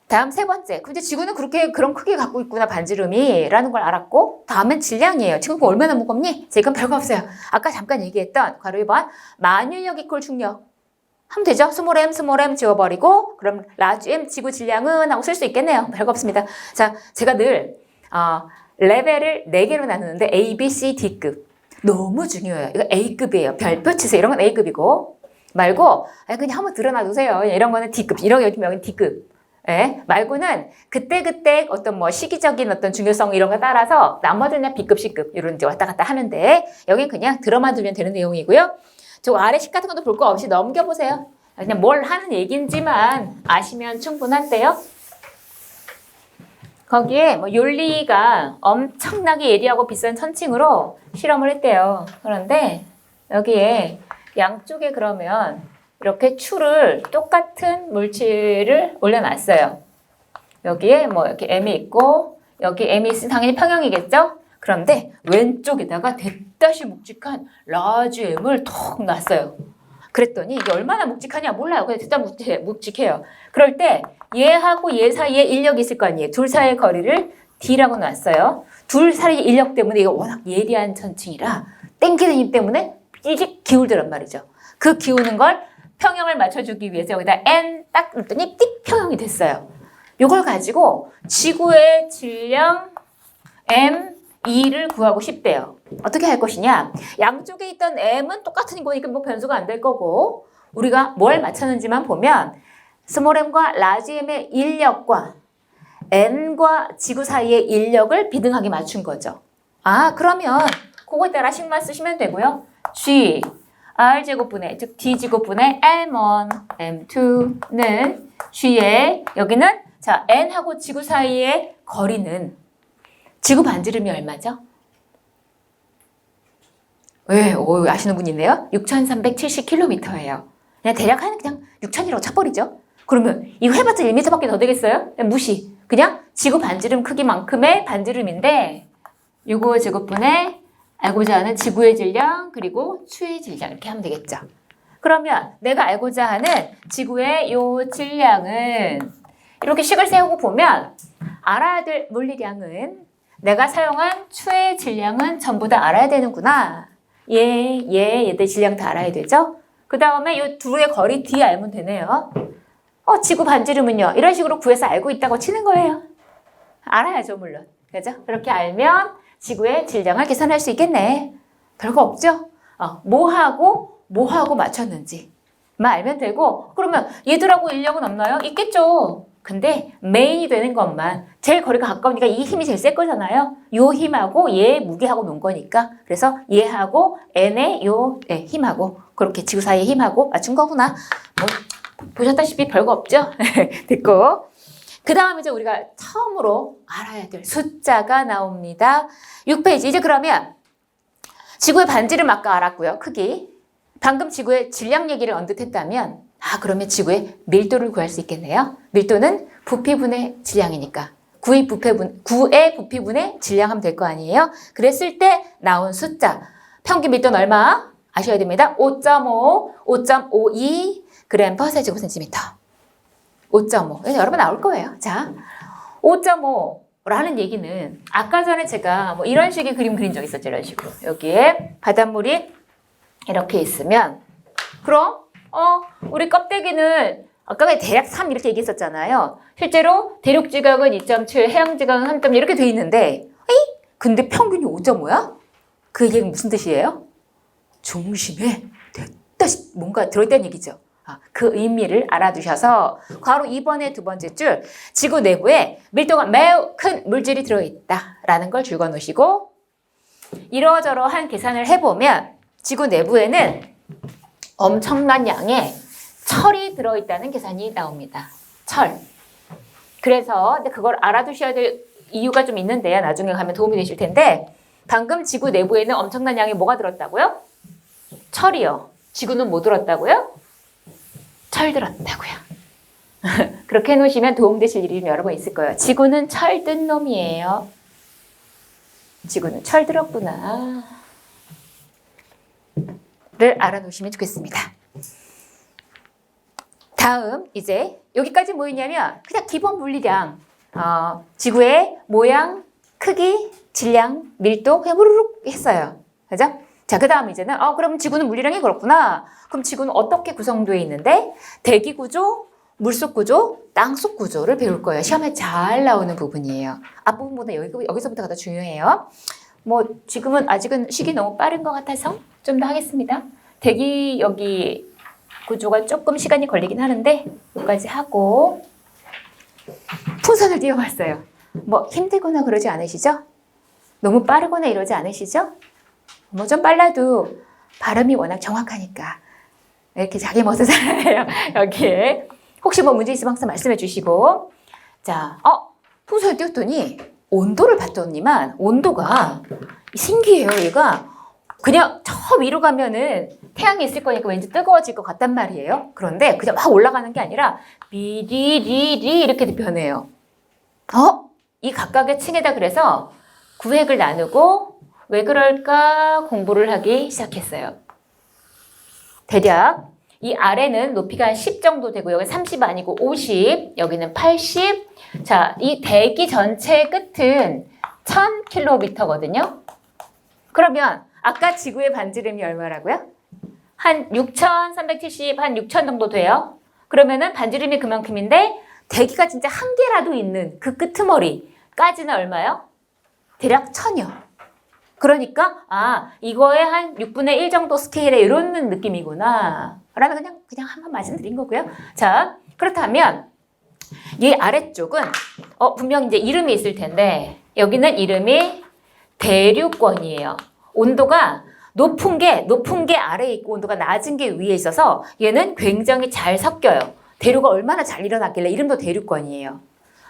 다음 세 번째. 근데 지구는 그런 크기 갖고 있구나 반지름이 라는 걸 알았고 다음은 질량이에요. 지구가 얼마나 무겁니? 이건 별거 없어요. 아까 잠깐 얘기했던 괄호 2번 만유력 이퀄 중력 하면 되죠. 스몰 m 지워버리고 그럼 라지 m 지구 질량은 하고 쓸 수 있겠네요. 별거 없습니다. 자, 제가 늘 레벨을 4개로 나누는데 A, B, C, D급 너무 중요해요. 이거 A급이에요. 별표 치세요. 이런 건 A급이고 말고 그냥 한번 드러놔두세요. 이런 거는 D급. 이런 여기 D급. 말고는 그때 어떤 시기적인 어떤 중요성 이런 거 따라서 나머지는 B급, C급 이런 데 왔다 갔다 하는데 여긴 그냥 들어만 두면 되는 내용이고요. 저 아래 식 같은 것도 볼 거 없이 넘겨보세요. 그냥 뭘 하는 얘기인지만 아시면 충분한데요. 거기에 윤리가 엄청나게 예리하고 비싼 천칭으로 실험을 했대요. 그런데 여기에 양쪽에 그러면 이렇게 추를 똑같은 물질을 올려놨어요. 여기에 이렇게 M이 있고 여기 M이 있으면 당연히 평형이겠죠? 그런데 왼쪽에다가 대다시 묵직한 라지 M을 톡 놨어요. 그랬더니 이게 얼마나 묵직하냐 몰라요. 그냥 진짜 묵직해요. 그럴 때 얘하고 얘 사이에 인력이 있을 거 아니에요. 둘 사이의 거리를 D라고 놨어요. 둘 사이의 인력 때문에 이거 워낙 예리한 천칭이라 땡기는 힘 때문에 삐직 기울더란 말이죠. 그 기우는 걸 평형을 맞춰주기 위해서 여기다 N 딱 놨더니 띡 평형이 됐어요. 이걸 가지고 지구의 질량 M2를 구하고 싶대요. 어떻게 할 것이냐? 양쪽에 있던 M은 똑같은 거니까 변수가 안 될 거고 우리가 뭘 맞췄는지만 보면 스몰 m과 라지 m의 인력과 N과 지구 사이의 인력을 비등하게 맞춘 거죠. 그러면 그거에 따라 식만 쓰시면 되고요. G R제곱분의 즉 D제곱분의 M1, M2는 G의 여기는 자 N하고 지구 사이의 거리는 지구 반지름이 얼마죠? 아시는 분 있네요. 6,370km예요. 그냥 대략 그냥 6,000이라고 쳐버리죠. 그러면 이거 해봤자 1m밖에 더 되겠어요? 무시. 그냥 지구 반지름 크기만큼의 반지름인데 요거 제곱분의 알고자 하는 지구의 질량 그리고 추의 질량 이렇게 하면 되겠죠. 그러면 내가 알고자 하는 지구의 요 질량은 이렇게 식을 세우고 보면 알아야 될 물리량은 내가 사용한 추의 질량은 전부 다 알아야 되는구나. 얘들 질량 다 알아야 되죠. 그 다음에 이 둘의 거리 D 알면 되네요. 지구 반지름은요. 이런 식으로 구해서 알고 있다고 치는 거예요. 알아야죠, 물론. 그죠? 그렇게 알면 지구의 질량을 계산할 수 있겠네. 별거 없죠? 뭐하고 맞췄는지만 알면 되고 그러면 얘들하고 인력은 없나요? 있겠죠. 근데 메인이 되는 것만 제일 거리가 가까우니까 이 힘이 제일 셀 거잖아요. 요 힘하고 얘 무게하고 놓은 거니까 그래서 얘하고 N의 요 힘하고 그렇게 지구 사이의 힘하고 맞춘 거구나. 보셨다시피 별거 없죠? 됐고 그 다음 이제 우리가 처음으로 알아야 될 숫자가 나옵니다. 6페이지 이제 그러면 지구의 반지름 아까 알았고요. 크기. 방금 지구의 질량 얘기를 언뜻 했다면 그러면 지구의 밀도를 구할 수 있겠네요. 밀도는 부피분의 질량이니까 구의 부피분의 질량 하면 될 거 아니에요? 그랬을 때 나온 숫자. 평균 밀도는 얼마? 아셔야 됩니다. 5.5, 5.52 g per 세제곱센티미터. 5.5. 여러 번 나올 거예요. 자, 5.5라는 얘기는 아까 전에 제가 뭐 이런 식의 그림 그린 적 있었죠. 이런 식으로. 여기에 바닷물이 이렇게 있으면 그럼 우리 껍데기는 아까 대략 3 이렇게 얘기했었잖아요. 실제로 대륙지각은 2.7, 해양지각은 3.1 이렇게 돼 있는데 근데 평균이 5.5야? 그 얘기는 무슨 뜻이에요? 중심에 됐다 뭔가 들어있다는 얘기죠. 그 의미를 알아두셔서 바로 이번에 두 번째 줄 지구 내부에 밀도가 매우 큰 물질이 들어있다라는 걸 적어놓으시고 이러저러한 계산을 해보면 지구 내부에는 엄청난 양의 철이 들어있다는 계산이 나옵니다. 철. 그래서 근데 그걸 알아두셔야 될 이유가 좀 있는데요. 나중에 가면 도움이 되실 텐데 방금 지구 내부에는 엄청난 양의 뭐가 들었다고요? 철이요. 지구는 뭐 들었다고요? 철 들었다고요. 그렇게 해놓으시면 도움되실 일이 여러 번 있을 거예요. 지구는 철 든 놈이에요. 지구는 철 들었구나. 를 알아놓으시면 좋겠습니다. 다음 이제 여기까지 뭐였냐면 그냥 기본 물리량 지구의 모양, 크기, 질량, 밀도 그냥 우르륵 했어요. 그죠? 자, 그 다음 이제는 그럼 지구는 물리량이 그렇구나. 그럼 지구는 어떻게 구성되어 있는데 대기 구조, 물속 구조, 땅속 구조를 배울 거예요. 시험에 잘 나오는 부분이에요. 앞부분보다 여기서부터가 더 중요해요. 뭐 지금은 아직은 시기 너무 빠른 것 같아서 좀 더 하겠습니다. 대기 여기 구조가 조금 시간이 걸리긴 하는데 여기까지 하고 풍선을 띄워봤어요. 뭐 힘들거나 그러지 않으시죠? 너무 빠르거나 이러지 않으시죠? 뭐 좀 빨라도 발음이 워낙 정확하니까 이렇게 자기 멋을 살아요. 여기에 혹시 뭐 문제 있으면 항상 말씀해 주시고 자, 풍선을 띄웠더니 온도를 봤더니만 온도가 신기해요. 얘가 그냥 저 위로 가면은 태양이 있을 거니까 왠지 뜨거워질 것 같단 말이에요. 그런데 그냥 막 올라가는 게 아니라 비리리리 이렇게 변해요. 이 각각의 층에다 그래서 구획을 나누고 왜 그럴까 공부를 하기 시작했어요. 대략 이 아래는 높이가 한 10 정도 되고 여기 30 아니고 50, 여기는 80. 자, 이 대기 전체의 끝은 1000km거든요. 그러면 아까 지구의 반지름이 얼마라고요? 한 6370, 한 6000 정도 돼요. 그러면은 반지름이 그만큼인데 대기가 진짜 한 개라도 있는 그 끄트머리까지는 얼마요? 대략 1000여. 그러니까 이거의 한 6분의 1 정도 스케일의 이런 느낌이구나. 라면 그냥 한번 말씀드린 거고요. 자, 그렇다면 이 아래쪽은 분명 이제 이름이 있을 텐데 여기는 이름이 대륙권이에요. 온도가 높은 게 아래에 있고 온도가 낮은 게 위에 있어서 얘는 굉장히 잘 섞여요. 대류가 얼마나 잘 일어났길래 이름도 대륙권이에요.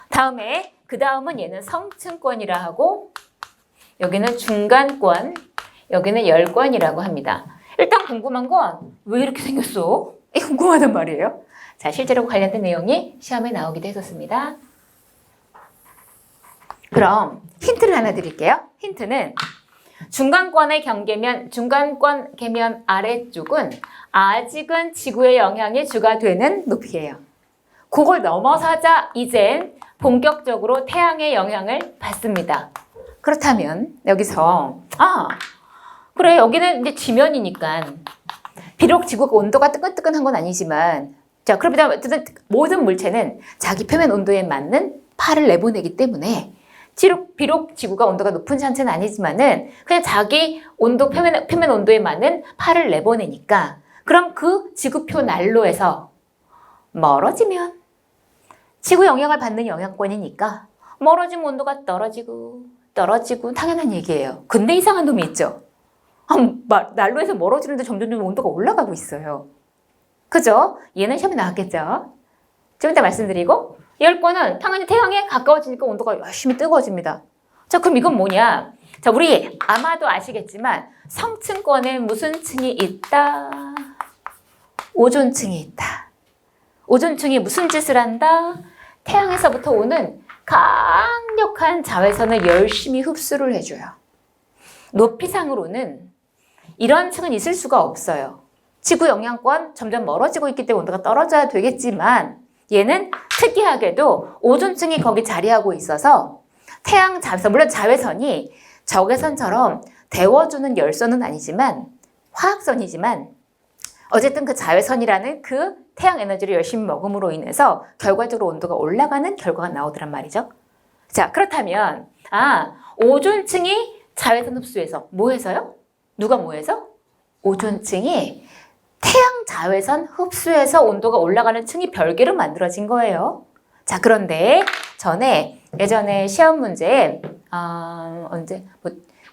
다음에 그 다음은 얘는 성층권이라 하고 여기는 중간권, 여기는 열권이라고 합니다. 일단 궁금한 건 왜 이렇게 생겼어? 궁금하단 말이에요. 자, 실제로 관련된 내용이 시험에 나오기도 했었습니다. 그럼 힌트를 하나 드릴게요. 힌트는 중간권 계면 아래쪽은 아직은 지구의 영향이 주가 되는 높이예요. 그걸 넘어서자 이젠 본격적으로 태양의 영향을 받습니다. 그렇다면 여기서 그래 여기는 이제 지면이니까 비록 지구가 온도가 뜨끈뜨끈한 건 아니지만 자 그러면 어쨌든 모든 물체는 자기 표면 온도에 맞는 팔을 내보내기 때문에 비록 지구가 온도가 높은 상태는 아니지만은 그냥 자기 온도 표면 온도에 맞는 팔을 내보내니까 그럼 그 지구표 난로에서 멀어지면 지구 영향을 받는 영향권이니까 멀어지면 온도가 떨어지고 당연한 얘기예요. 근데 이상한 놈이 있죠. 난로에서 멀어지는데 점점 온도가 올라가고 있어요. 그죠? 얘는 시험에 나왔겠죠. 좀 이따 말씀드리고 열권은 당연히 태양에 가까워지니까 온도가 열심히 뜨거워집니다. 자, 그럼 이건 뭐냐? 자, 우리 아마도 아시겠지만 성층권에 무슨 층이 있다? 오존층이 있다. 오존층이 무슨 짓을 한다? 태양에서부터 오는 강력한 자외선을 열심히 흡수를 해줘요. 높이상으로는 이런 층은 있을 수가 없어요. 지구 영향권 점점 멀어지고 있기 때문에 온도가 떨어져야 되겠지만 얘는 특이하게도 오존층이 거기 자리하고 있어서 태양 자외선, 물론 자외선이 적외선처럼 데워주는 열선은 아니지만 화학선이지만 어쨌든 그 자외선이라는 그 태양 에너지를 열심히 먹음으로 인해서 결과적으로 온도가 올라가는 결과가 나오더란 말이죠. 자, 그렇다면 오존층이 자외선 흡수해서 뭐 해서요? 누가 뭐 해서? 오존층이 태양 자외선 흡수해서 온도가 올라가는 층이 별개로 만들어진 거예요. 자, 그런데 예전에 시험 문제에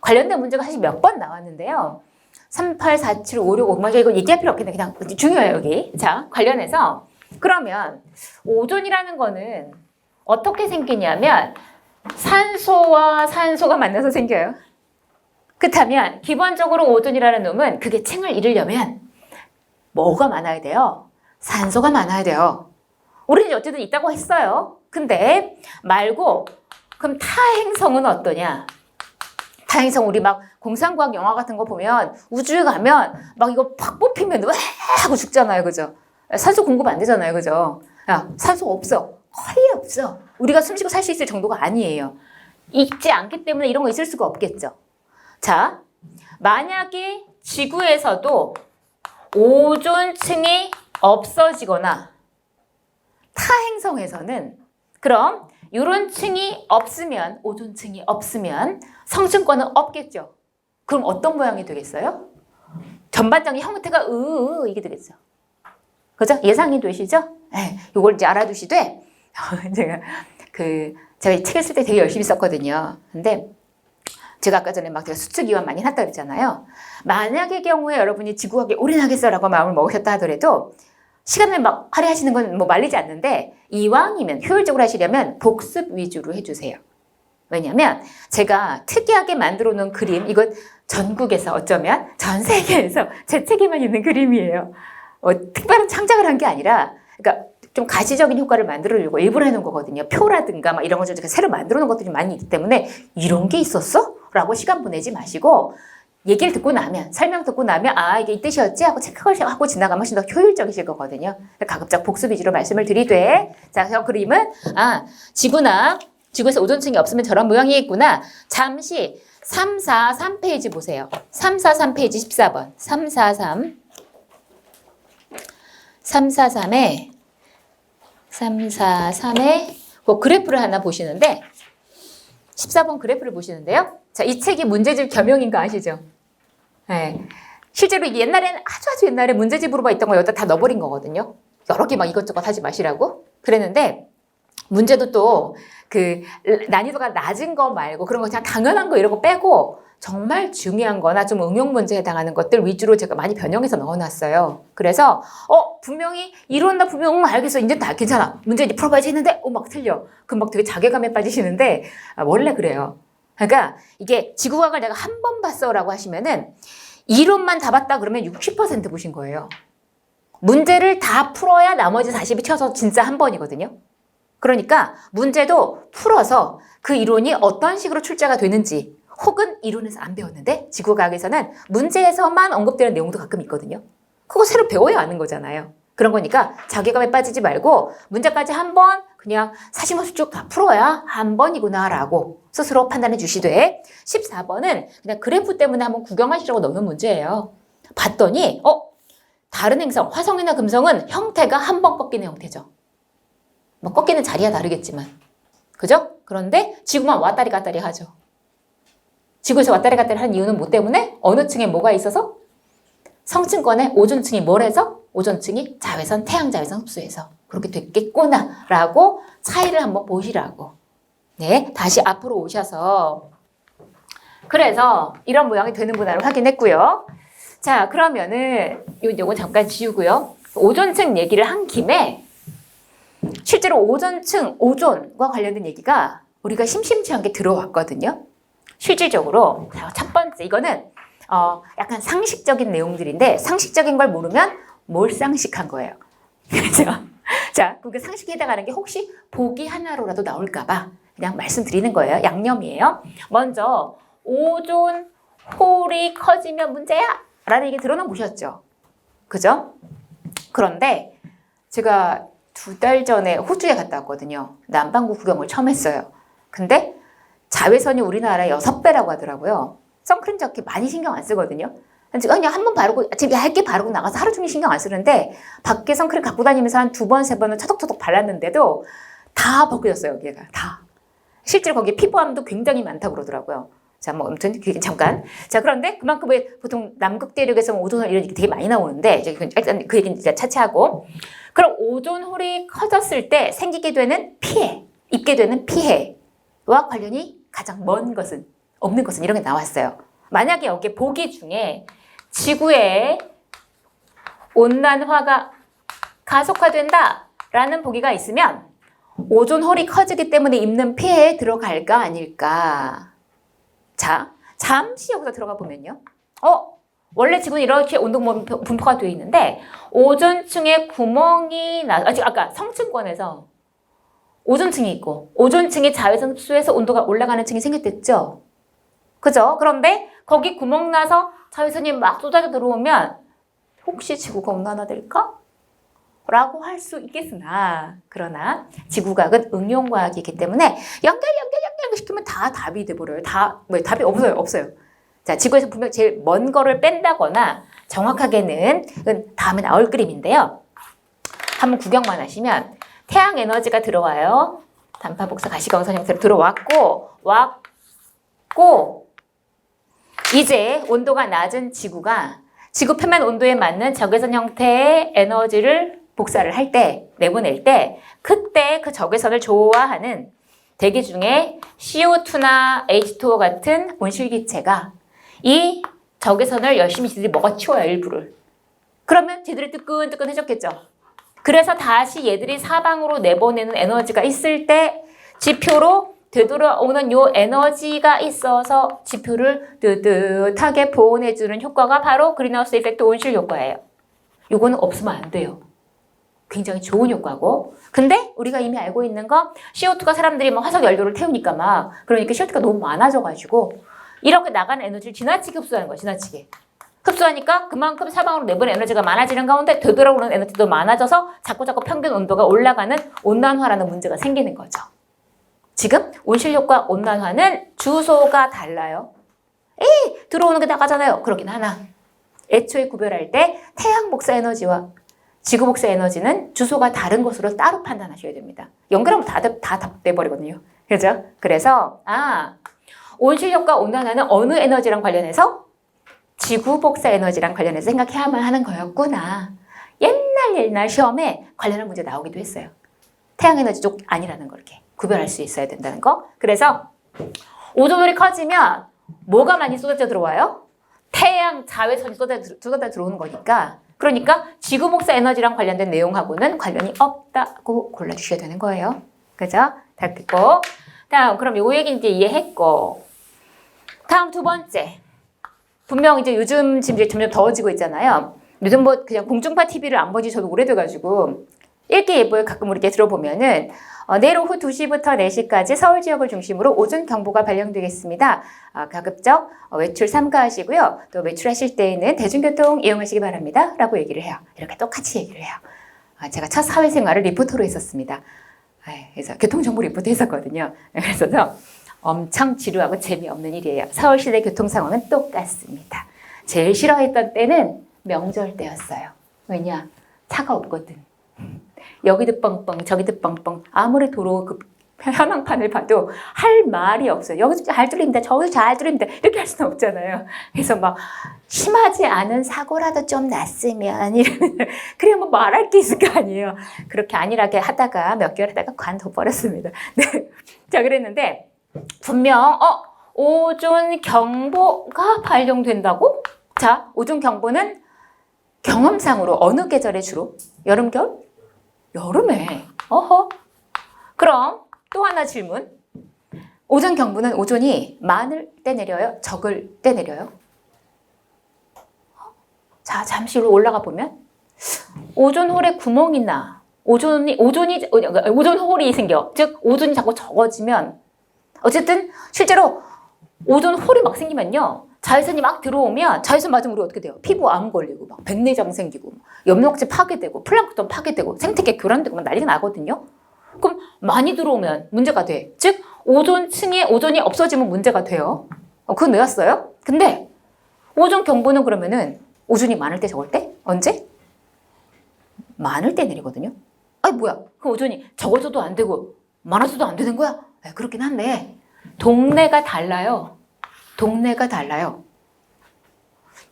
관련된 문제가 사실 몇 번 나왔는데요. 3, 8, 4, 7, 5, 6, 5, 이거 얘기할 필요 없겠네. 그냥 중요해요, 여기. 자, 관련해서 그러면 오존이라는 거는 어떻게 생기냐면 산소와 산소가 만나서 생겨요. 그렇다면 기본적으로 오존이라는 놈은 그게 층을 이루려면 뭐가 많아야 돼요? 산소가 많아야 돼요. 우리는 어쨌든 있다고 했어요. 근데 말고 그럼 타행성은 어떠냐? 타행성 우리 막 공상과학 영화 같은 거 보면 우주에 가면 막 이거 팍 뽑히면 왜 하고 죽잖아요. 그죠? 산소 공급 안 되잖아요. 그죠? 야, 산소 없어. 거의 없어. 우리가 숨쉬고 살 수 있을 정도가 아니에요. 있지 않기 때문에 이런 거 있을 수가 없겠죠. 자, 만약에 지구에서도 오존층이 없어지거나 타행성에서는 그럼 이런 층이 없으면 오존층이 없으면 성층권은 없겠죠. 그럼 어떤 모양이 되겠어요? 전반적인 형태가 이게 되겠죠. 그죠? 예상이 되시죠? 이걸 이제 알아두시되 제가 책을 쓸 때 되게 열심히 썼거든요. 근데 제가 아까 전에 제가 수축이완 많이 했다 그랬잖아요. 만약의 경우에 여러분이 지구과학에 올인하겠어라고 마음을 먹으셨다 하더라도 시간을 막 할애하시는 건 말리지 않는데 이왕이면 효율적으로 하시려면 복습 위주로 해주세요. 왜냐면 제가 특이하게 만들어 놓은 그림, 이건 전국에서 어쩌면 전 세계에서 제 책에만 있는 그림이에요. 특별한 창작을 한 게 아니라 그러니까 좀 가시적인 효과를 만들어주고 일부러 해놓은 거거든요. 표라든가 막 이런 거 제가 새로 만들어 놓은 것들이 많이 있기 때문에 이런 게 있었어? 라고 시간 보내지 마시고 얘기를 듣고 나면, 설명 듣고 나면 이게 이 뜻이었지? 하고 체크를 하고 지나가면 훨씬 더 효율적이실 거거든요. 가급적 복습 위주로 말씀을 드리되 자, 저 그림은 지구에서 오존층이 없으면 저런 모양이겠구나. 잠시 343페이지 보세요. 343페이지 14번. 343에 그 그래프를 하나 보시는데 14번 그래프를 보시는데요. 자, 이 책이 문제집 겸용인 거 아시죠? 네. 실제로 옛날에는 아주 옛날에 문제집으로 있던 거 여기다 다 넣어버린 거거든요. 여러 개 막 이것저것 하지 마시라고. 그랬는데 문제도 또 난이도가 낮은 거 말고 그런 거 그냥 당연한 거 이런 거 빼고 정말 중요한 거나 좀 응용 문제에 해당하는 것들 위주로 제가 많이 변형해서 넣어놨어요. 그래서 분명히 이론나 분명 알겠어. 이제 다 괜찮아. 문제 이제 풀어봐야지 했는데 막 틀려. 그럼 막 되게 자괴감에 빠지시는데 원래 그래요. 그러니까 이게 지구과학을 내가 한 번 봤어라고 하시면은 이론만 다 봤다 그러면 60% 보신 거예요. 문제를 다 풀어야 나머지 40이 쳐서 진짜 한 번이거든요. 그러니까 문제도 풀어서 그 이론이 어떤 식으로 출제가 되는지 혹은 이론에서 안 배웠는데 지구과학에서는 문제에서만 언급되는 내용도 가끔 있거든요. 그거 새로 배워야 아는 거잖아요. 그런 거니까 자괴감에 빠지지 말고 문제까지 한 번 그냥 사심없이 쭉 다 풀어야 한 번이구나 라고 스스로 판단해 주시되 14번은 그냥 그래프 때문에 한번 구경하시라고 넣은 문제예요. 봤더니 다른 행성, 화성이나 금성은 형태가 한 번 꺾이는 형태죠. 꺾이는 자리가 다르겠지만 그죠? 그런데 지구만 왔다리 갔다리 하죠. 지구에서 왔다리 갔다리 하는 이유는 뭐 때문에? 어느 층에 뭐가 있어서? 성층권에 오존층이 뭘 해서? 오존층이 자외선, 태양 자외선 흡수해서 그렇게 됐겠구나 라고 차이를 한번 보시라고. 네, 다시 앞으로 오셔서 그래서 이런 모양이 되는구나를 확인했고요. 자, 그러면은 요건 잠깐 지우고요. 오존층 얘기를 한 김에 실제로 오존층, 오존과 관련된 얘기가 우리가 심심치 않게 들어왔거든요. 실질적으로 첫 번째 이거는 약간 상식적인 내용들인데 상식적인 걸 모르면 몰상식한 거예요. 그렇죠? 자, 그게 상식에 해당하는 게 혹시 보기 하나로라도 나올까 봐 그냥 말씀드리는 거예요. 양념이에요. 먼저 오존 홀이 커지면 문제야 라는 얘기 들어는 보셨죠? 그죠? 그런데 제가 2달 전에 호주에 갔다 왔거든요. 남반구 구경을 처음 했어요. 근데 자외선이 우리나라 6배라고 하더라고요. 선크림 저렇게 많이 신경 안 쓰거든요. 그냥 한 번 바르고 집에 얇게 바르고 나가서 하루 종일 신경 안 쓰는데 밖에 선크림 갖고 다니면서 한 2번, 3번은 차덕차덕 발랐는데도 다 벗겨졌어요. 여기가 다. 실제로 거기에 피부암도 굉장히 많다고 그러더라고요. 자, 뭐 아무튼 그 얘기는 잠깐. 자, 그런데 그만큼 왜 보통 남극 대륙에서 오존홀 이런 얘기 되게 많이 나오는데 일단 그 얘기는 이제 차치하고, 그럼 오존홀이 커졌을 때 생기게 되는 피해, 입게 되는 피해와 관련이 가장 먼 것은, 없는 것은 이런 게 나왔어요. 만약에 여기 보기 중에 지구의 온난화가 가속화된다라는 보기가 있으면 오존홀이 커지기 때문에 입는 피해에 들어갈까 아닐까? 자, 잠시 여기서 들어가 보면요. 원래 지구는 이렇게 온도 분포가 되어 있는데 오존층에 구멍이 아까 성층권에서 오존층이 있고 오존층이 자외선 흡수해서 온도가 올라가는 층이 생겼댔죠. 그죠? 그런데 거기 구멍 나서 자외선이 막 쏟아져 들어오면 혹시 지구가 온난화될까? 라고 할 수 있겠으나, 그러나 지구과학은 응용과학이기 때문에 연결시키면 다 답이 돼버려요. 답이 없어요. 자, 지구에서 분명 제일 먼 거를 뺀다거나 정확하게는 다음에 나올 그림인데요. 한번 구경만 하시면 태양 에너지가 들어와요. 단파 복사 가시광선 형태로 들어왔고 이제 온도가 낮은 지구가 지구 표면 온도에 맞는 적외선 형태의 에너지를 복사를 할 때, 내보낼 때, 그때 그 적외선을 좋아하는 대기 중에 CO2나 H2O 같은 온실기체가 이 적외선을 열심히 지들이 먹어치워요, 일부를. 그러면 지들이 뜨끈뜨끈해졌겠죠. 그래서 다시 얘들이 사방으로 내보내는 에너지가 있을 때 지표로 되돌아오는 요 에너지가 있어서 지표를 뜨뜻하게 보온해주는 효과가 바로 그린하우스 이펙트 온실 효과예요. 요거는 없으면 안 돼요. 굉장히 좋은 효과고. 근데 우리가 이미 알고 있는 거 CO2가 사람들이 막 화석 연료를 태우니까 그러니까 CO2가 너무 많아져가지고 이렇게 나가는 에너지를 지나치게 흡수하는 거야. 지나치게. 흡수하니까 그만큼 사방으로 내보내는 에너지가 많아지는 가운데 되돌아오는 에너지도 많아져서 자꾸 평균 온도가 올라가는 온난화라는 문제가 생기는 거죠. 지금 온실효과 온난화는 주소가 달라요. 들어오는 게 나가잖아요. 그러긴 하나. 애초에 구별할 때 태양 복사 에너지와 지구 복사 에너지는 주소가 다른 것으로 따로 판단하셔야 됩니다. 연결하면 다 돼버리거든요. 그죠? 그래서 온실효과 온난화는 어느 에너지랑 관련해서 지구 복사 에너지랑 관련해서 생각해야만 하는 거였구나. 옛날 시험에 관련한 문제 나오기도 했어요. 태양 에너지 쪽 아니라는 걸 이렇게 구별할 수 있어야 된다는 거. 그래서 오존홀이 커지면 뭐가 많이 쏟아져 들어와요? 태양 자외선이 쏟아져 들어오는 거니까. 그러니까 지구 복사 에너지랑 관련된 내용하고는 관련이 없다고 골라주셔야 되는 거예요. 그죠? 다 듣고. 다음, 그럼 요 얘기 이제 이해했고. 다음 2번째. 분명 이제 요즘 지금 이제 점점 더워지고 있잖아요. 요즘 뭐 그냥 공중파 TV를 안 본지 저도 오래돼가지고 일기예보에 가끔 이렇게 들어보면은 내일 오후 2시부터 4시까지 서울 지역을 중심으로 오존 경보가 발령되겠습니다. 가급적 외출 삼가하시고요. 또 외출하실 때에는 대중교통 이용하시기 바랍니다. 라고 얘기를 해요. 이렇게 똑같이 얘기를 해요. 제가 첫 사회생활을 리포터로 했었습니다. 그래서 교통정보 리포터 했었거든요. 그래서 엄청 지루하고 재미없는 일이에요. 서울시내 교통 상황은 똑같습니다. 제일 싫어했던 때는 명절 때였어요. 왜냐? 차가 없거든. 여기도 뻥뻥 저기도 뻥뻥. 아무리 도로 그 현황판을 봐도 할 말이 없어요. 여기도 잘 뚫립니다. 저기도 잘 뚫립니다. 이렇게 할 수는 없잖아요. 그래서 막 심하지 않은 사고라도 좀 났으면 이러면 그래 뭐 말할 게 있을 거 아니에요. 그렇게 안일하게 하다가 몇 개월 하다가 관둬버렸습니다. 네. 자, 그랬는데 분명 오존 경보가 발령된다고? 자, 오존 경보는 경험상으로 어느 계절에 주로? 여름, 겨울? 여름에. 그럼 또 하나 질문. 오존 경보는 오존이 많을 때 내려요? 적을 때 내려요? 자, 잠시 올라가 보면 오존홀에 구멍이 나. 오존홀이 생겨. 즉 오존이 자꾸 적어지면 어쨌든 실제로 오존 홀이 막 생기면요. 자외선이 막 들어오면 자외선 맞으면 우리 어떻게 돼요? 피부 암 걸리고 막 백내장 생기고 염록체 파괴되고 플랑크톤 파괴되고 생태계 교란되고 막 난리가 나거든요. 그럼 많이 들어오면 문제가 돼. 즉 오존층에 오존이 없어지면 문제가 돼요. 그건 외웠어요? 근데 오존 경보는 그러면은 오존이 많을 때 적을 때? 언제? 많을 때 내리거든요. 아니 뭐야? 그 오존이 적어져도 안 되고 많아져도 안 되는 거야? 네, 그렇긴 한데 동네가 달라요. 동네가 달라요.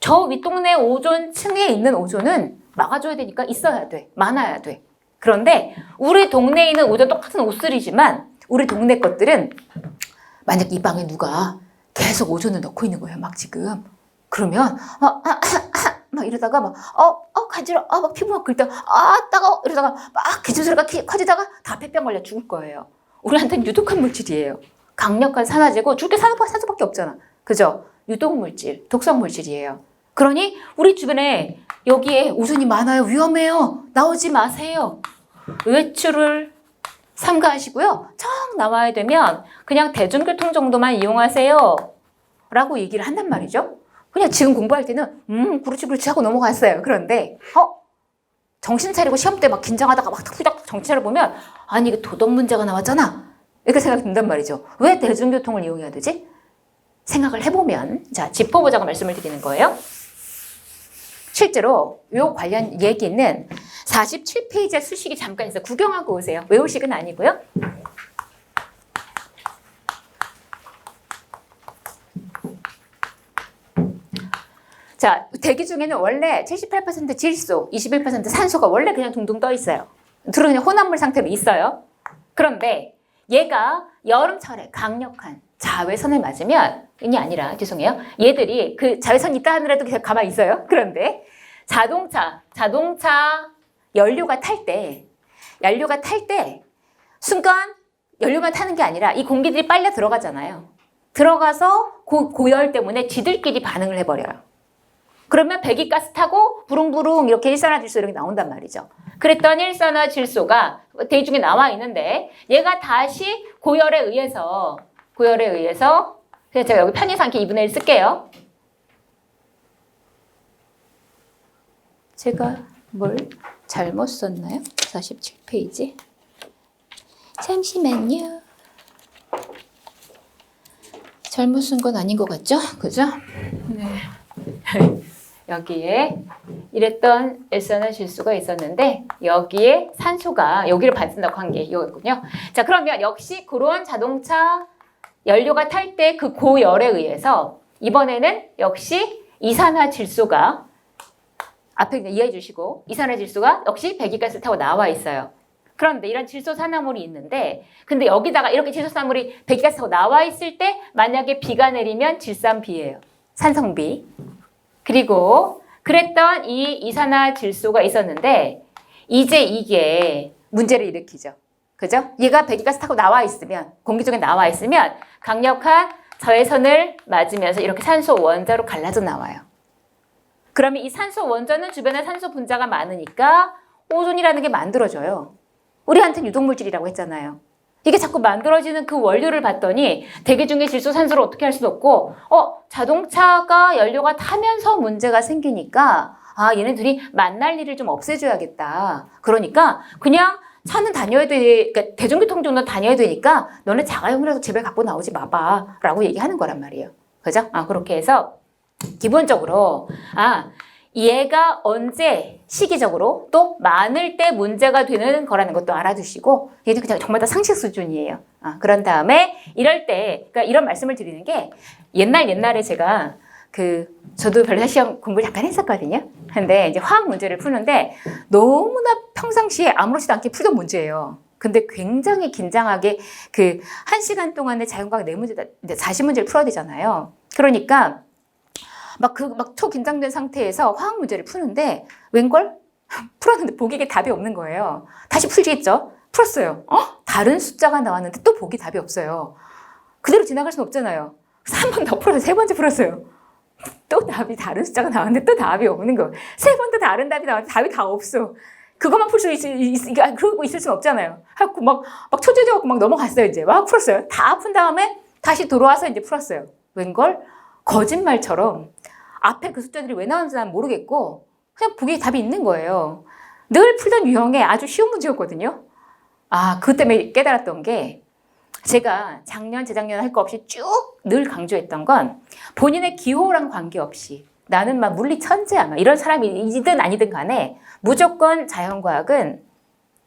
저 윗동네 오존층에 있는 오존은 막아줘야 되니까 있어야 돼. 많아야 돼. 그런데 우리 동네에 있는 오존 똑같은 옷들이지만 우리 동네 것들은 만약 이 방에 누가 계속 오존을 넣고 있는 거예요. 막 지금. 그러면 막 이러다가 막 간지러워. 막 피부 막 긁다. 따가워. 이러다가 막 기침 소리가 커지다가 다 폐병 걸려 죽을 거예요. 우리한테는 유독한 물질이에요. 강력한 산화제고 죽게 산소밖에 없잖아. 그죠? 유독물질, 독성물질이에요. 그러니 우리 주변에 여기에 오존이 많아요. 위험해요. 나오지 마세요. 외출을 삼가하시고요. 정 나와야 되면 그냥 대중교통 정도만 이용하세요. 라고 얘기를 한단 말이죠. 그냥 지금 공부할 때는 그렇지 하고 넘어갔어요. 그런데 정신 차리고 시험 때 막 긴장하다가 막 탁탁 정신 차려보면 아니 이게 도덕 문제가 나왔잖아. 이렇게 생각이 든단 말이죠. 왜 대중교통을 이용해야 되지? 생각을 해보면 자 짚어보자고 말씀을 드리는 거예요. 실제로 이 관련 얘기는 47페이지에 수식이 잠깐 있어요. 구경하고 오세요. 외우식은 아니고요. 자, 대기 중에는 원래 78% 질소, 21% 산소가 원래 그냥 둥둥 떠 있어요. 둘은 그냥 혼합물 상태로 있어요. 그런데 얘가 여름철에 강력한 자외선을 맞으면 이 아니라 죄송해요. 얘들이 그 자외선이 있다 하더라도 그냥 가만히 있어요. 그런데 자동차 연료가 탈 때 순간 연료만 타는 게 아니라 이 공기들이 빨려 들어가잖아요. 들어가서 고열 때문에 지들끼리 반응을 해버려요. 그러면 배기가스 타고 부릉부릉 이렇게 일산화질소 이렇게 나온단 말이죠. 그랬던 일산화질소가 대기 중에 나와 있는데 얘가 다시 고열에 의해서 그래서 제가 여기 편의상키 2분의 1 쓸게요. 제가 뭘 잘못 썼나요? 47페이지. 잠시만요. 잘못 쓴 건 아닌 것 같죠? 그죠? 네. 여기에 이랬던 일산화질소가 있었는데 여기에 산소가 여기를 받는다고 한 게 이거군요. 자, 그러면 역시 그런 자동차 연료가 탈 때 그 고열에 의해서 이번에는 역시 이산화질소가 앞에 그냥 이해해 주시고 이산화질소가 역시 배기가스를 타고 나와 있어요. 그런데 이런 질소산화물이 있는데 근데 여기다가 이렇게 질소산화물이 배기가스 타고 나와 있을 때 만약에 비가 내리면 질산비예요. 산성비. 그리고 그랬던 이 이산화질소가 있었는데 이제 이게 문제를 일으키죠. 그죠? 얘가 배기가스 타고 나와 있으면 공기 중에 나와 있으면 강력한 자외선을 맞으면서 이렇게 산소 원자로 갈라져 나와요. 그러면 이 산소 원자는 주변에 산소 분자가 많으니까 오존이라는 게 만들어져요. 우리한테는 유독물질이라고 했잖아요. 이게 자꾸 만들어지는 그 원료를 봤더니 대기 중에 질소 산소를 어떻게 할 수도 없고 자동차가 연료가 타면서 문제가 생기니까 얘네들이 만날 일을 좀 없애줘야겠다. 그러니까 그냥 차는 다녀야 돼. 그러니까 대중교통 정도 다녀야 되니까 너네 자가용이라도 집에 갖고 나오지 마봐 라고 얘기하는 거란 말이에요. 그죠? 그렇게 해서 기본적으로 얘가 언제 시기적으로 또 많을 때 문제가 되는 거라는 것도 알아두시고 얘도 그냥 정말 다 상식 수준이에요. 그런 다음에 이럴 때 그러니까 이런 말씀을 드리는 게 옛날에 제가 저도 별사 시험 공부를 잠깐 했었거든요. 근데 이제 화학 문제를 푸는데 너무나 평상시에 아무렇지도 않게 풀던 문제예요. 근데 굉장히 긴장하게 1시간 동안에 자연과학 4문제, 40문제를 풀어야 되잖아요. 그러니까 막 초긴장된 상태에서 화학 문제를 푸는데 웬걸? 풀었는데 보기에 답이 없는 거예요. 다시 풀겠죠? 풀었어요. 다른 숫자가 나왔는데 또 보기 답이 없어요. 그대로 지나갈 수는 없잖아요. 그래서 한 번 더 풀어서 3번째 풀었어요. 또 답이 다른 숫자가 나왔는데 또 답이 없는 거예요. 3번 또 다른 답이 나왔는데 답이 다 없어. 그것만 풀 수 그러고 있을 수는 없잖아요. 하고 막 초조해져갖고 막 넘어갔어요. 이제 막 풀었어요. 다 푼 다음에 다시 돌아와서 이제 풀었어요. 웬걸? 거짓말처럼 앞에 그 숫자들이 왜 나오는지 난 모르겠고 그냥 보기에 답이 있는 거예요. 늘 풀던 유형의 아주 쉬운 문제였거든요. 그것 때문에 깨달았던 게 제가 작년, 재작년 할 거 없이 쭉 늘 강조했던 건 본인의 기호랑 관계없이 나는 막 물리 천재야. 막 이런 사람이든 아니든 간에 무조건 자연과학은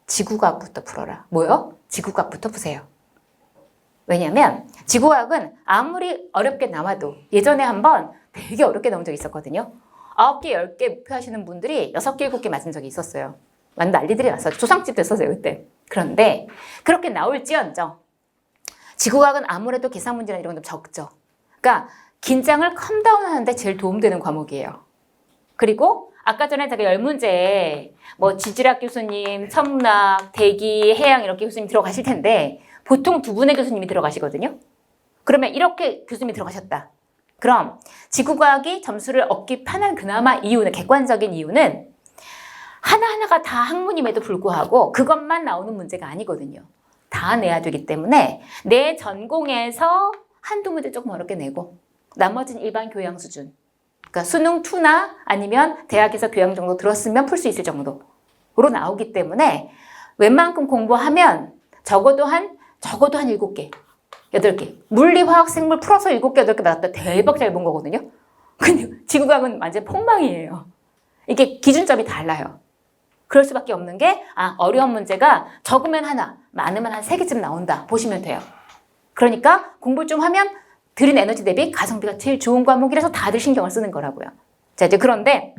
지구과학부터 풀어라. 뭐요? 지구과학부터 푸세요. 왜냐면 지구과학은 아무리 어렵게 나와도 예전에 한번 되게 어렵게 나온 적이 있었거든요. 9개, 10개 목표하시는 분들이 6개, 7개 맞은 적이 있었어요. 완전 난리들이 났어요. 조상집 됐었어요, 그때. 그런데 그렇게 나올지언정 지구과학은 아무래도 계산 문제나 이런 건 좀 적죠. 그러니까 긴장을 컴다운 하는데 제일 도움되는 과목이에요. 그리고 아까 전에 제가 10문제에 뭐 지질학 교수님, 천문학, 대기, 해양 이렇게 교수님 들어가실 텐데 보통 2분의 교수님이 들어가시거든요. 그러면 이렇게 교수님이 들어가셨다. 그럼 지구과학이 점수를 얻기 편한 그나마 이유는, 객관적인 이유는 하나하나가 다 학문임에도 불구하고 그것만 나오는 문제가 아니거든요. 다 내야 되기 때문에 내 전공에서 한두 문제 조금 어렵게 내고 나머지는 일반 교양 수준. 그러니까 수능 2나 아니면 대학에서 교양 정도 들었으면 풀 수 있을 정도로 나오기 때문에 웬만큼 공부하면 적어도 한 7개, 8개. 물리, 화학, 생물 풀어서 7개, 8개 나왔다 대박 잘 본 거거든요. 근데 지구과학은 완전 폭망이에요. 이게 기준점이 달라요. 그럴 수밖에 없는 게 어려운 문제가 적으면 하나, 많으면 한 3개쯤 나온다 보시면 돼요. 그러니까 공부를 좀 하면 들인 에너지 대비 가성비가 제일 좋은 과목이라서 다들 신경을 쓰는 거라고요. 자, 이제 그런데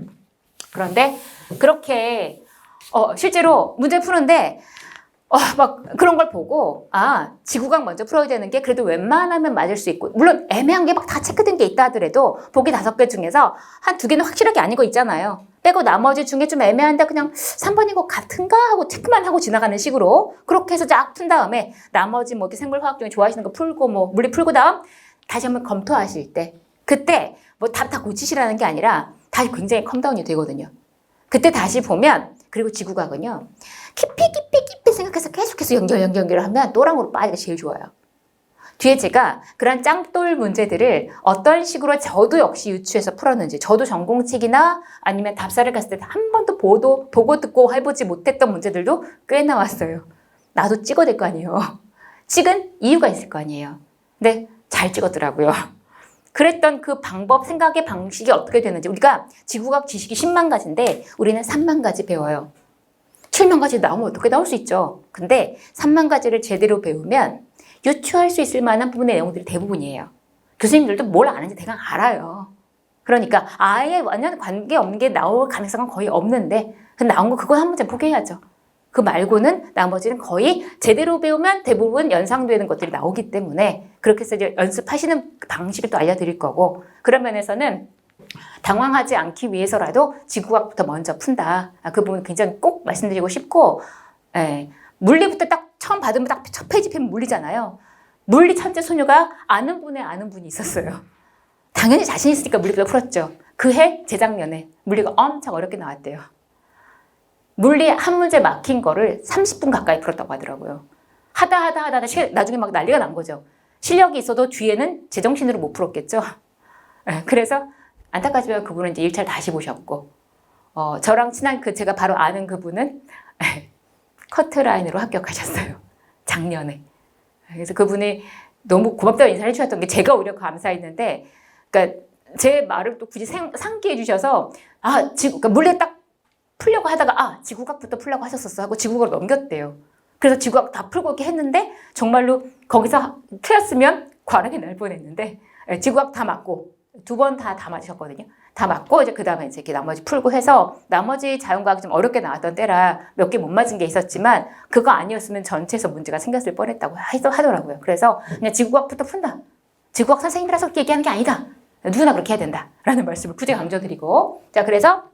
그렇게 실제로 문제 푸는데 막 그런 걸 보고 지구과학 먼저 풀어야 되는 게 그래도 웬만하면 맞을 수 있고, 물론 애매한 게 막 다 체크된 게 있다 하더라도 보기 5개 중에서 한 2개는 확실하게 아닌 거 있잖아요. 빼고 나머지 중에 좀 애매한데 그냥 3번인 것 같은가 하고 체크만 하고 지나가는 식으로 그렇게 해서 쫙 푼 다음에 나머지 뭐 생물화학 중에 좋아하시는 거 풀고 뭐 물리 풀고 다음 다시 한번 검토하실 때 그때 뭐 답 다 고치시라는 게 아니라 다시 굉장히 컴다운이 되거든요. 그때 다시 보면, 그리고 지구과학은요 깊이 생각해서 계속해서 연결을 하면 또랑으로 빠지기가 제일 좋아요. 뒤에 제가 그런 짱돌 문제들을 어떤 식으로 저도 역시 유추해서 풀었는지, 저도 전공책이나 아니면 답사를 갔을 때 한 번도 보고 듣고 해보지 못했던 문제들도 꽤 나왔어요. 나도 찍어야 될 거 아니에요. 찍은 이유가 있을 거 아니에요. 근데 잘 찍었더라고요. 그랬던 그 방법, 생각의 방식이 어떻게 되는지, 우리가 지구과학 지식이 10만 가지인데 우리는 3만 가지 배워요. 7만 가지 나오면 어떻게 나올 수 있죠. 근데 3만 가지를 제대로 배우면 유추할 수 있을 만한 부분의 내용들이 대부분이에요. 교수님들도 뭘 아는지 대강 알아요. 그러니까 아예 완전 관계없는 게 나올 가능성은 거의 없는데 나온 거 그거 한 문제 포기해야죠. 그 말고는 나머지는 거의 제대로 배우면 대부분 연상되는 것들이 나오기 때문에 그렇게 해서 이제 연습하시는 방식을 또 알려드릴 거고, 그런 면에서는 당황하지 않기 위해서라도 지구과학부터 먼저 푼다. 그 부분 굉장히 꼭 말씀드리고 싶고, 물리부터 딱 처음 받으면 딱 첫 페이지 펴면 물리잖아요. 물리 천재 소녀가 아는 분이 있었어요. 당연히 자신 있으니까 물리부터 풀었죠. 그 해 재작년에 물리가 엄청 어렵게 나왔대요. 물리 한 문제 막힌 거를 30분 가까이 풀었다고 하더라고요. 하다 나중에 막 난리가 난 거죠. 실력이 있어도 뒤에는 제정신으로 못 풀었겠죠. 그래서 안타깝지만 그분은 이제 1차를 다시 보셨고, 저랑 친한 제가 바로 아는 그분은 커트라인으로 합격하셨어요. 작년에. 그래서 그분이 너무 고맙다고 인사를 해주셨던 게 제가 오히려 감사했는데, 그러니까 제 말을 또 굳이 상기해 주셔서 그러니까 물리 딱 풀려고 하다가 지구과학부터 풀려고 하셨었어 하고 지구과학을 넘겼대요. 그래서 지구과학 다 풀고 이렇게 했는데 정말로 거기서 틀렸으면 과락이 날 뻔했는데 지구과학 다 맞고 2번 다 맞으셨거든요. 다 맞고 이제 그 다음에 이제 이렇게 나머지 풀고 해서 나머지 자연과학이 좀 어렵게 나왔던 때라 몇 개 못 맞은 게 있었지만 그거 아니었으면 전체에서 문제가 생겼을 뻔했다고 하더라고요. 그래서 그냥 지구과학부터 푼다. 지구과학 선생님이라서 그렇게 얘기하는 게 아니다. 누구나 그렇게 해야 된다라는 말씀을 굳이 강조드리고, 자, 그래서